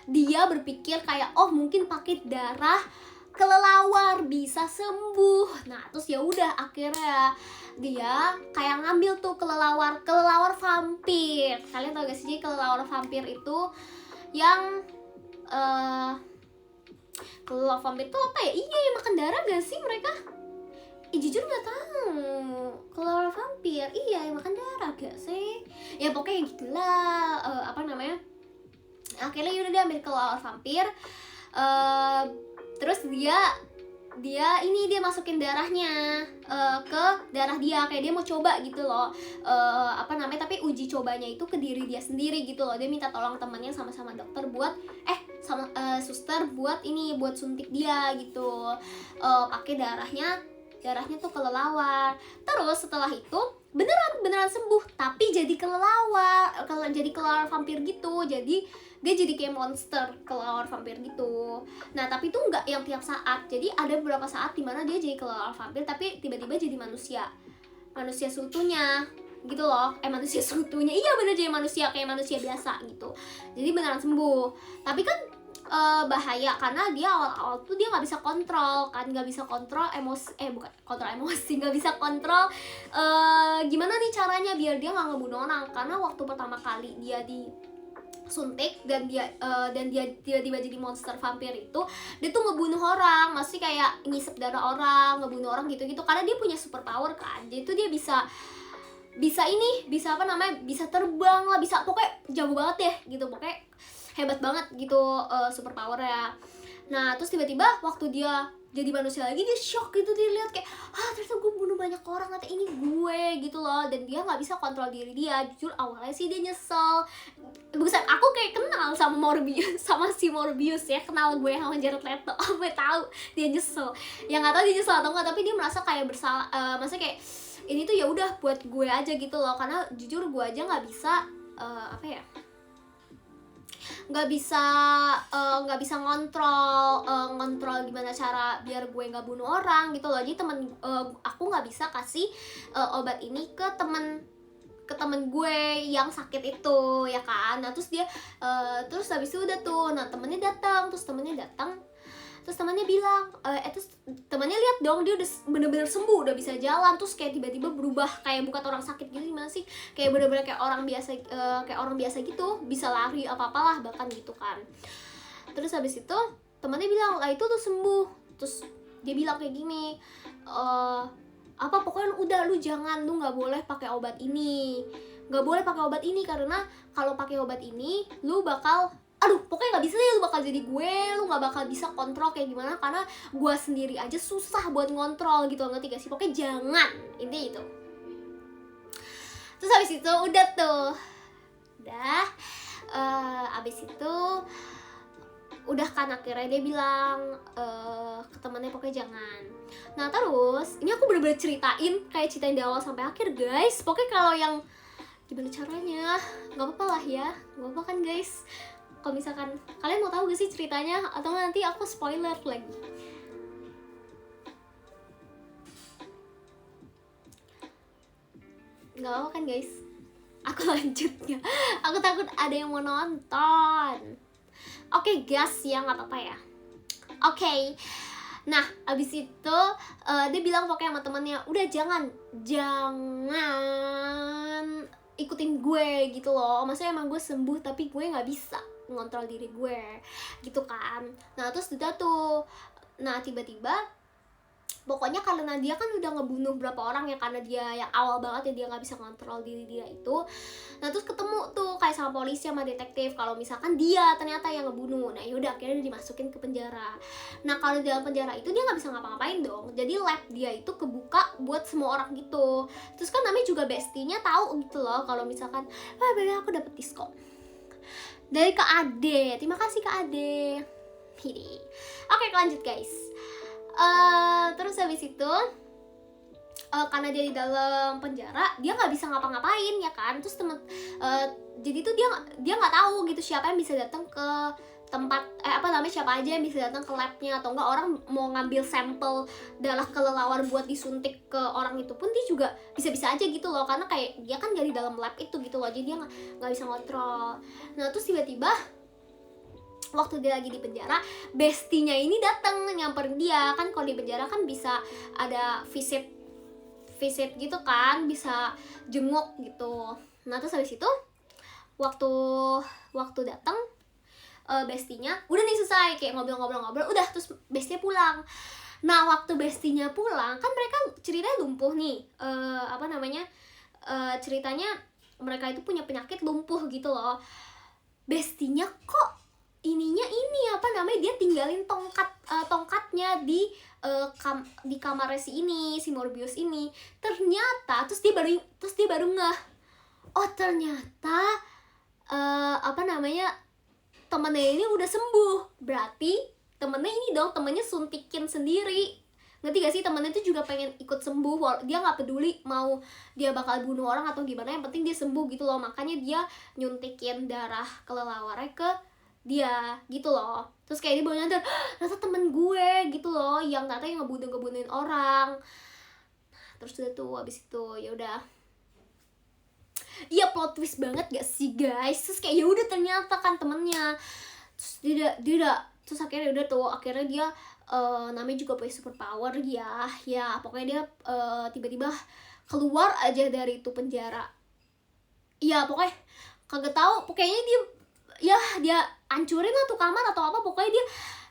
Dia berpikir kayak oh mungkin pakai darah kelelawar bisa sembuh. Nah terus ya udah akhirnya dia kayak ngambil tuh kelelawar vampir. Kalian tau gak sih kelelawar vampir itu yang kelelawar vampir itu apa ya? Iya yang makan darah gak sih mereka? Jujur gak tahu. Kelelawar vampir iya yang makan darah gak sih? Ya pokoknya gitulah. Apa namanya? Akhirnya yaudah dia ambil kelelawar vampir. Terus dia masukin darahnya ke darah dia, kayak dia mau coba gitu loh, tapi uji cobanya itu ke diri dia sendiri gitu loh. Dia minta tolong temannya sama dokter buat suster buat suntik dia gitu, pakai darahnya tuh kelelawar. Terus setelah itu beneran sembuh, tapi jadi kelelawar vampir gitu. Jadi dia jadi kayak monster kelelawar vampir gitu. Nah tapi itu nggak yang tiap saat, jadi ada beberapa saat dimana dia jadi kelelawar vampir tapi tiba-tiba jadi manusia seutuhnya gitu loh. Manusia seutuhnya, iya bener, jadi manusia kayak manusia biasa gitu. Jadi beneran sembuh. Tapi kan bahaya karena dia awal-awal tuh dia nggak bisa kontrol kan, nggak bisa kontrol emosi, nggak bisa kontrol gimana nih caranya biar dia nggak ngebunuh orang. Karena waktu pertama kali dia disuntik dan dia tiba-tiba jadi monster vampir itu, dia tuh ngebunuh orang, masih kayak ngisep darah orang, ngebunuh orang gitu-gitu, karena dia punya super power kan. Jadi tuh dia bisa terbang lah, bisa pokoknya jago banget ya gitu, pokoknya hebat banget gitu super power ya. Nah terus tiba-tiba waktu dia jadi manusia lagi, dia shock gitu, dia lihat kayak ternyata gue bunuh banyak orang, ternyata ini gue gitu loh. Dan dia nggak bisa kontrol diri dia. Jujur awalnya sih dia nyesel. Bukan, aku kayak kenal sama Morbius, sama si Morbius ya, kenal gue sama Jared Leto. Aku tahu dia nyesel. Yang nggak tahu dia nyesel atau nggak, tapi dia merasa kayak bersalah. Maksudnya kayak ini tuh ya udah buat gue aja gitu loh. Karena jujur gue aja nggak bisa nggak bisa ngontrol gimana cara biar gue nggak bunuh orang gitu loh. Jadi aku nggak bisa kasih obat ini ke temen gue yang sakit itu ya kan. Nah terus dia terus habis itu udah tuh, nah temennya datang, terus temannya bilang, terus temannya lihat dong dia udah bener-bener sembuh, udah bisa jalan, terus kayak tiba-tiba berubah kayak bukan orang sakit gitu, gimana sih, kayak bener-bener kayak orang biasa gitu, bisa lari apa-apalah bahkan gitu kan. Terus habis itu temannya bilang lah itu tuh sembuh. Terus dia bilang kayak gini, pokoknya udah lu nggak boleh pakai obat ini, karena kalau pakai obat ini lu bakal pokoknya nggak bisa deh, lu bakal jadi gue, lu nggak bakal bisa kontrol kayak gimana, karena gue sendiri aja susah buat ngontrol gitu, ngerti gak sih? Pokoknya jangan, ini itu. Terus habis itu udah abis itu udah kan akhirnya dia bilang ke temannya pokoknya jangan. Nah terus ini aku bener-bener ceritain dari awal sampai akhir guys. Pokoknya kalau yang gimana caranya nggak apa-apa lah ya, nggak apa-apa kan guys. Kalau misalkan kalian mau tahu gak sih ceritanya, atau nanti aku spoiler lagi. Gak apa kan guys, aku lanjutnya. Aku takut ada yang mau nonton. Oke guys ya, gak apa-apa ya. Oke. Nah abis itu dia bilang pokoknya sama temennya, udah jangan ikutin gue gitu loh. Maksudnya emang gue sembuh tapi gue gak bisa ngontrol diri gue gitu kan. Nah terus udah tuh, nah tiba-tiba pokoknya karena dia kan udah ngebunuh berapa orang ya, karena dia yang awal banget ya dia nggak bisa ngontrol diri dia itu. Nah terus ketemu tuh kayak sama polisi sama detektif kalau misalkan dia ternyata yang ngebunuh. Nah yaudah akhirnya dia dimasukin ke penjara. Nah kalau di dalam penjara itu dia nggak bisa ngapa-ngapain dong, jadi lab dia itu kebuka buat semua orang gitu. Terus kan namanya juga bestinya tahu gitu loh kalau misalkan bener aku dapet diskon dari Kak Ade. Terima kasih Kak Ade. Oke lanjut guys. Terus habis itu karena dia di dalam penjara, dia nggak bisa ngapa-ngapain ya kan. Terus jadi tuh dia nggak tahu gitu siapa yang bisa datang ke siapa aja yang bisa datang ke labnya, atau enggak orang mau ngambil sampel darah kelelawar buat disuntik ke orang itu pun dia juga bisa-bisa aja gitu loh, karena kayak dia kan gak di dalam lab itu gitu loh, jadi dia nggak bisa ngontrol. Nah terus tiba-tiba waktu dia lagi di penjara, bestinya ini datang nyamperin dia. Kan kalau di penjara kan bisa ada visit gitu kan, bisa jenguk gitu. Nah terus habis itu waktu datang, bestinya udah nih selesai kayak ngobrol-ngobrol udah, terus bestinya pulang. Nah waktu bestinya pulang kan mereka ceritanya lumpuh nih, ceritanya mereka itu punya penyakit lumpuh gitu loh. Bestinya kok dia tinggalin tongkatnya di kamarnya si Morbius ini. Ternyata terus dia baru ngeh, oh ternyata temennya ini udah sembuh. Berarti temennya suntikin sendiri. Ngerti gak sih? Temennya itu juga pengen ikut sembuh, dia nggak peduli mau dia bakal bunuh orang atau gimana, yang penting dia sembuh gitu loh. Makanya dia nyuntikin darah kelelawarnya ke dia gitu loh. Terus kayak dia baru nyadar, ternyata temen gue gitu loh yang ngebunuhin orang. Terus udah tuh abis itu ya udah, iya plot twist banget gak sih guys. Terus kayak ya udah ternyata kan temennya. Terus dia terus akhirnya udah tuh, akhirnya dia namanya juga punya super power ya pokoknya dia tiba-tiba keluar aja dari itu penjara. Ya pokoknya kagak tahu, pokoknya dia hancurin lah tuh kamar atau apa, pokoknya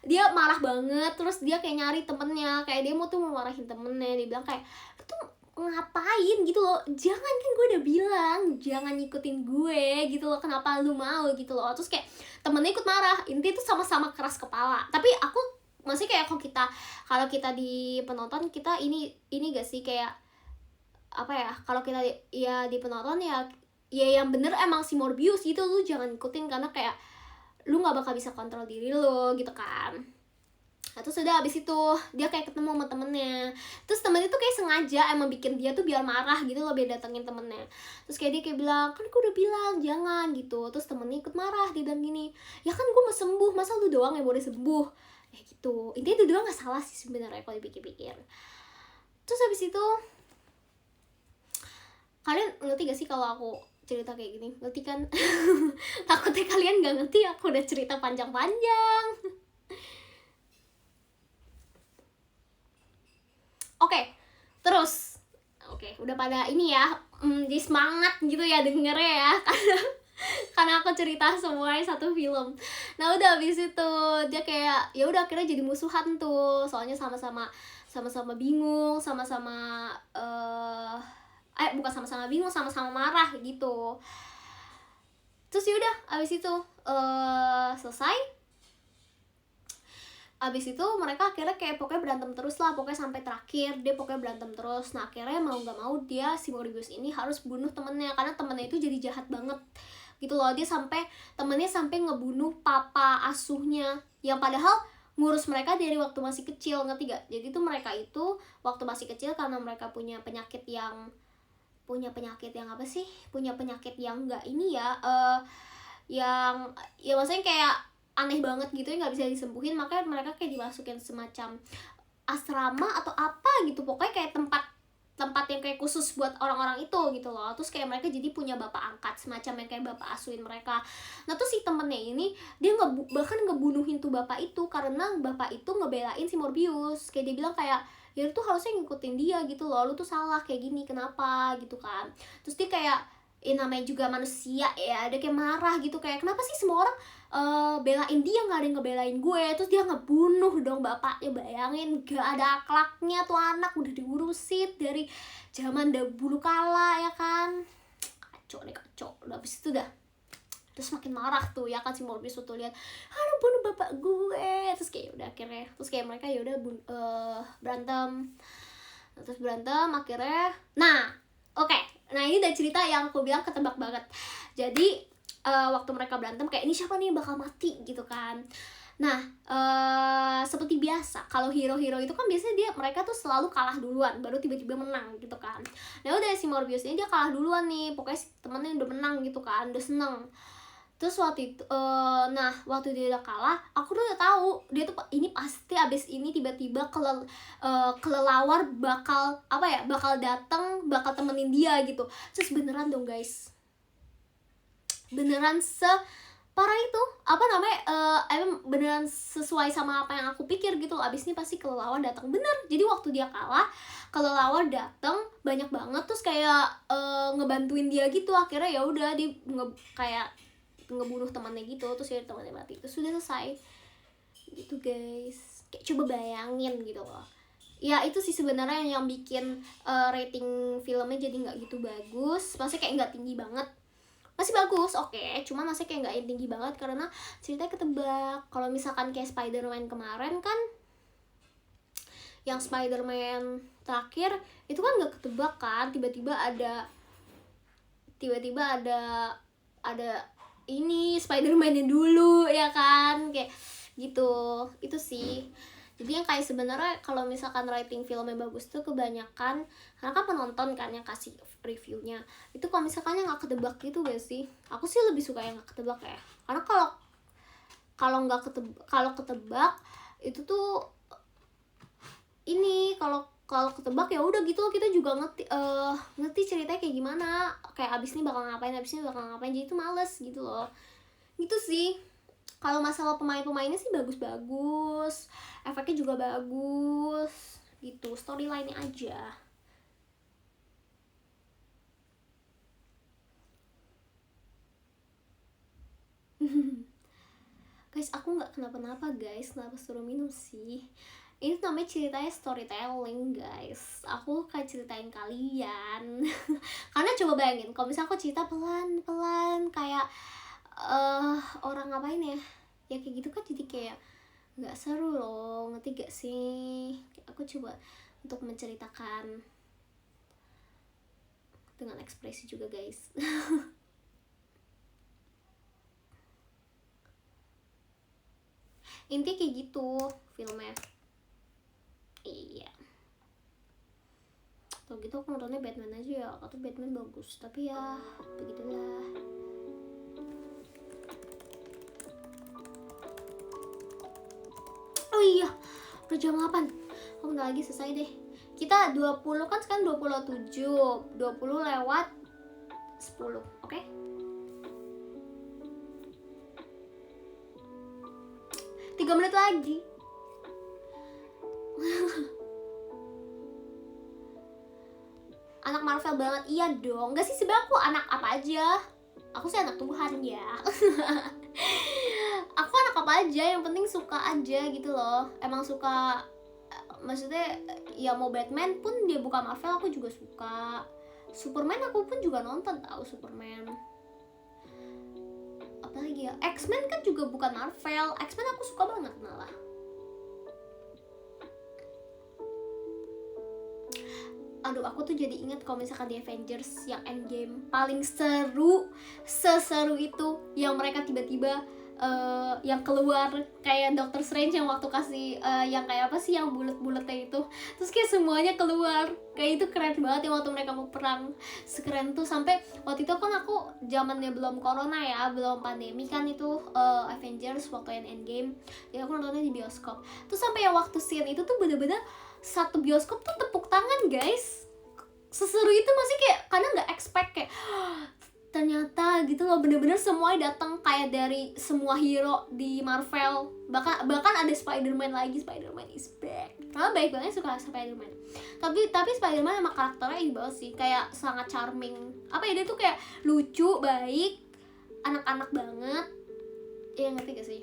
dia marah banget. Terus dia kayak nyari temennya, kayak dia mau marahin temennya. Dia bilang kayak, lu tuh ngapain gitu loh, jangan, kan gue udah bilang jangan ngikutin gue gitu loh, kenapa lu mau gitu loh. Terus kayak temennya ikut marah. Intinya tuh sama-sama keras kepala. Tapi aku masih kayak kalau kita di penonton, kita ini gak sih kayak apa ya, kalau kita di penonton ya yang bener emang si Morbius gitu, lu jangan ikutin karena kayak lu nggak bakal bisa kontrol diri lu gitu kan. Nah terus udah abis itu dia kayak ketemu sama temennya. Terus temennya tuh kayak sengaja emang bikin dia tuh biar marah gitu loh, biar datengin temennya. Terus kayak dia kayak bilang, kan gue udah bilang jangan gitu. Terus temennya ikut marah, dia bilang gini, ya kan gue mau sembuh, masa lu doang yang boleh sembuh gitu. Intinya itu doang gak salah sih sebenarnya kalau dipikir-pikir. Terus habis itu, kalian ngerti gak sih kalau aku cerita kayak gini? Ngerti kan? Takutnya kalian gak ngerti aku udah cerita panjang-panjang. Terus udah pada ini ya, jadi semangat gitu ya dengernya ya, karena aku cerita semuanya satu film. Nah udah habis itu dia kayak ya udah akhirnya jadi musuhan tuh, soalnya sama-sama bingung, sama-sama bukan sama-sama bingung, sama-sama marah gitu. Terus ya udah habis itu selesai. Abis itu mereka akhirnya kayak pokoknya berantem terus lah, pokoknya sampai terakhir dia pokoknya berantem terus. Nah akhirnya mau gak mau dia si Morbius ini harus bunuh temennya, karena temennya itu jadi jahat banget gitu loh. Temennya sampai ngebunuh papa asuhnya, yang padahal ngurus mereka dari waktu masih kecil, ngerti gak? Jadi tuh mereka itu waktu masih kecil karena mereka punya penyakit yang apa sih? Punya penyakit yang enggak ini ya, yang ya maksudnya kayak aneh banget gitu ya, nggak bisa disembuhin. Makanya mereka kayak dimasukin semacam asrama atau apa gitu, pokoknya kayak tempat yang kayak khusus buat orang-orang itu gitu loh. Terus kayak mereka jadi punya bapak angkat semacam yang kayak bapak asuhin mereka. Nah terus si temennya ini dia bahkan ngebunuhin tuh bapak itu karena bapak itu ngebelain si Morbius. Kayak dia bilang kayak, ya lu tuh harusnya ngikutin dia gitu loh, lu tuh salah kayak gini, kenapa gitu kan. Terus dia kayak, namanya juga manusia ya, dia kayak marah gitu, kayak kenapa sih semua orang belain dia, nggak ada yang ngebelain gue. Terus dia ngebunuh dong bapaknya, bayangin, gak ada akhlaknya tuh anak, udah diurusin dari zaman dahulu kala ya kan. Kacau. Udah habis itu dah, terus makin marah tuh ya kan si Morbius tuh lihat, aduh bunuh bapak gue. Terus kayak udah akhirnya, terus kayak mereka ya udah berantem. Terus berantem akhirnya, nah ini udah cerita yang aku bilang ketebak banget. Jadi waktu mereka berantem kayak, ini siapa nih yang bakal mati gitu kan. Nah seperti biasa kalau hero-hero itu kan biasanya mereka tuh selalu kalah duluan baru tiba-tiba menang gitu kan. Nah udah si Morbius ini dia kalah duluan nih, pokoknya si temennya udah menang gitu kan, udah seneng. Terus waktu itu nah waktu dia udah kalah, aku tuh udah tahu dia tuh ini pasti abis ini tiba-tiba kelelawar bakal apa ya, bakal datang, bakal temenin dia gitu. Terus beneran dong guys, beneran parah itu, apa namanya, emang beneran sesuai sama apa yang aku pikir gitu. Abis ini pasti kelelawar datang, bener. Jadi waktu dia kalah, kelelawar datang banyak banget, terus kayak ngebantuin dia gitu. Akhirnya ya udah dia kayak ngebunuh temannya gitu, terus ya temannya mati, terus sudah selesai gitu guys. Kayak coba bayangin gitu loh. Ya itu sih sebenarnya yang bikin rating filmnya jadi nggak gitu bagus. Maksudnya kayak nggak tinggi banget, masih bagus, oke, cuman masih kayak nggak yang tinggi banget karena ceritanya ketebak. Kalau misalkan kayak Spider-Man kemarin kan, yang Spider-Man terakhir itu kan nggak ketebak kan, tiba-tiba ada ini Spider-Man-nya dulu ya kan, kayak gitu. Itu sih. Jadi yang kayak sebenarnya kalau misalkan rating filmnya bagus tuh kebanyakan karena kan penonton kan yang kasih reviewnya. Itu kalau misalkan yang nggak ketebak gitu gak sih? Aku sih lebih suka yang nggak ketebak ya. Karena kalau ketebak itu tuh ini, kalau ketebak ya udah gitu loh, kita juga ngerti ceritanya kayak gimana, kayak abis ini bakal ngapain, jadi itu males gitu loh. Gitu sih. Kalau masalah pemainnya sih bagus-bagus, efeknya juga bagus gitu, storyline-nya aja. Guys, aku nggak kenapa-napa guys, kenapa suruh minum sih? Ini namanya ceritanya storytelling guys, aku kayak ceritain kalian. Karena coba bayangin kalau misalnya aku cerita pelan-pelan kayak orang ngapain ya kayak gitu kan, jadi kayak nggak seru loh, ngerti gak sih? Aku coba untuk menceritakan dengan ekspresi juga guys. Intinya kayak gitu filmnya. Iya, kalau gitu aku nontonnya Batman aja ya, atau Batman bagus, tapi ya begitulah. Oh iya, udah jam 8. Oh bentar lagi selesai deh. Kita 20 kan, sekarang 27, 20 lewat 10, oke? 3 menit lagi. Anak Marvel banget, iya dong. Gak sih, sebenernya aku anak apa aja. Aku sih anak Tuhan ya. Aku anak apa aja, yang penting suka aja gitu loh. Emang suka, maksudnya ya mau Batman pun dia bukan Marvel aku juga suka. Superman aku pun juga nonton tahu Superman. Apalagi ya, X-Men kan juga bukan Marvel. X-Men aku suka banget malah. Aduh, aku tuh jadi inget kalau misalkan di Avengers yang Endgame paling seseru itu yang mereka tiba-tiba yang keluar kayak Doctor Strange yang waktu kasih yang kayak apa sih yang bulet-buletnya itu, terus kayak semuanya keluar, kayak itu keren banget yang waktu mereka mau perang. Sekeren tuh, sampai waktu itu kan aku zamannya belum corona ya, belum pandemi kan itu, Avengers waktu yang Endgame, jadi aku nontonnya di bioskop. Terus sampai yang waktu scene itu tuh bener-bener satu bioskop tuh tepuk tangan guys, seseru itu. Masih kayak kadang nggak expect kayak ternyata gitu loh, bener-bener semuanya datang kayak dari semua hero di Marvel, bahkan ada Spider-Man lagi. Spider-Man is back, karena baik banget suka Spider-Man. Tapi Spider-Man emang karakternya ini banget sih, kayak sangat charming, apa ya, dia tuh kayak lucu, baik, anak-anak banget ya, ngerti gak sih?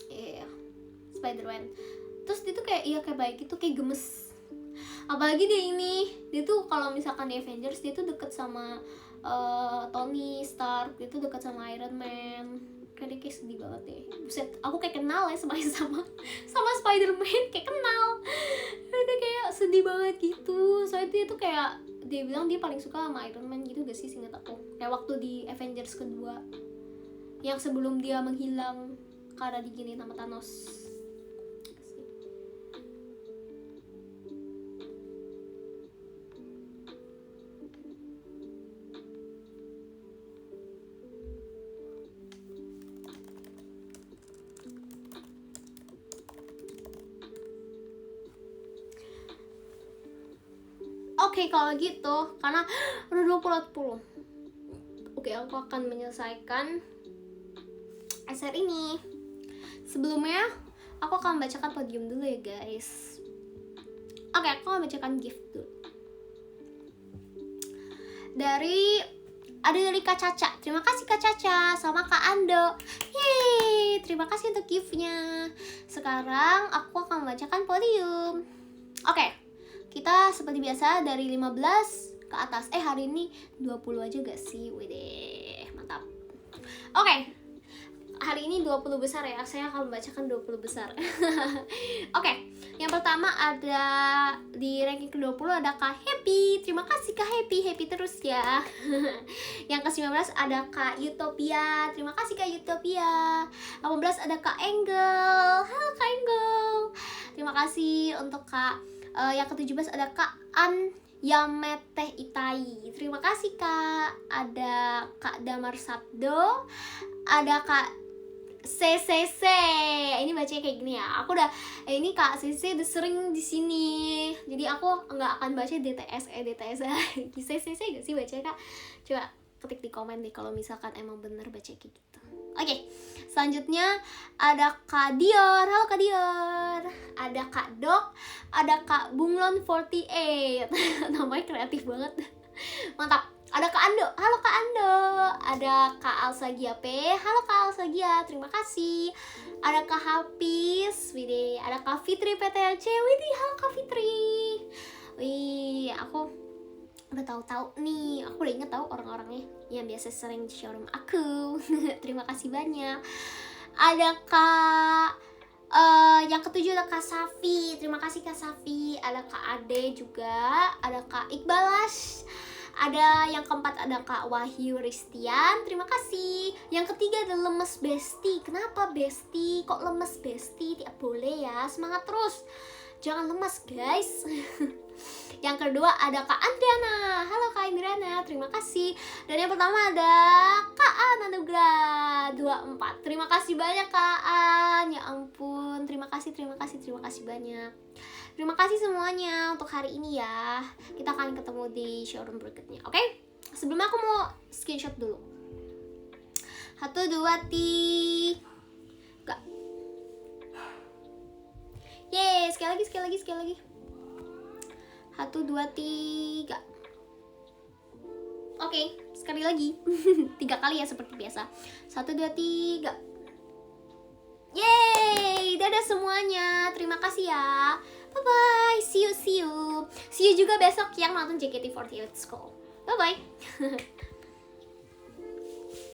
Iya, Spider-Man. Terus dia tuh kayak kayak baik gitu, kayak gemes. Apalagi dia tuh kalau misalkan di Avengers dia tuh deket sama Tony Stark, dia tuh deket sama Iron Man. Kayak dia kayak sedih banget deh. Buset, aku kayak kenal ya sama Spider-Man, kayak kenal. Udah kayak sedih banget gitu. Soalnya dia tuh kayak, dia bilang dia paling suka sama Iron Man gitu gak sih, seinget aku. Kayak waktu di Avengers kedua, yang sebelum dia menghilang karena diginiin sama Thanos. Oke, kalau gitu, karena udah 20. Oke, aku akan menyelesaikan essay ini. Sebelumnya, aku akan membacakan podium dulu ya guys. Oke, aku akan membacakan gift dulu. Dari Kak Caca. Terima kasih Kak Caca sama Kak Ando. Yeay, terima kasih untuk giftnya. Sekarang aku akan membacakan podium. Oke, kita seperti biasa dari 15 ke atas. Hari ini 20 aja gak sih? Widih, mantap. Oke, hari ini 20 besar ya. Saya akan membacakan 20 besar. Oke, yang pertama ada di ranking ke-20 ada Kak Happy. Terima kasih Kak Happy, happy terus ya. Yang ke-19 ada Kak Utopia. Terima kasih Kak Utopia. 18 ada Kak Engel. Halo Kak Engel. Terima kasih untuk Kak. Yang ke-17 ada Kak An Yamete Itai. Terima kasih Kak. Ada Kak Damar Sabdo. Ada Kak CCC. Ini bacanya kayak gini ya. Aku udah ini Kak CCC udah sering di sini. Jadi aku nggak akan baca DTS CCC gak sih bacanya Kak? Coba ketik di komen deh kalau misalkan emang bener baca kayak gitu. Oke, selanjutnya ada Kak Dior. Halo Kak Dior. Ada Kak Dok. Ada Kak Bunglon 48. Namanya kreatif banget. Mantap. Ada Kak Ando. Halo Kak Ando. Ada Kak Alsagia P. Halo Kak Alsagia. Terima kasih. Ada Kak Hafiz. Widih. Ada Kak Fitri PTLC. Widih. Halo Kak Fitri. Wih, aku udah tahu nih. Aku udah inget tahu orang-orangnya yang biasa sering di showroom aku. Terima kasih banyak. Ada Kak yang ke-7 ada Kak Safi. Terima kasih Kak Safi. Ada Kak Ade juga. Ada Kak Iqbalas. Ada yang keempat ada Kak Wahyu Ristian. Terima kasih. Yang ketiga ada Lemes Besti. Kenapa Besti? Kok lemes Besti? Tidak boleh ya. Semangat terus. Jangan lemas guys. Yang kedua ada Kak Andriana. Halo Kak Andriana, terima kasih. Dan yang pertama ada Kak An Anugrah 24. Terima kasih banyak Kak An. Ya ampun, terima kasih banyak. Terima kasih semuanya untuk hari ini ya. Kita akan ketemu di showroom berikutnya, oke? Sebelumnya aku mau screenshot dulu. 1, 2, 3. Yeay, sekali lagi. 1, 2, 3. Oke, sekali lagi. 3 kali ya seperti biasa. 1, 2, 3. Yeay, dadah semuanya. Terima kasih ya. Bye bye. See you. See you juga besok yang nonton JKT48 School. Bye bye.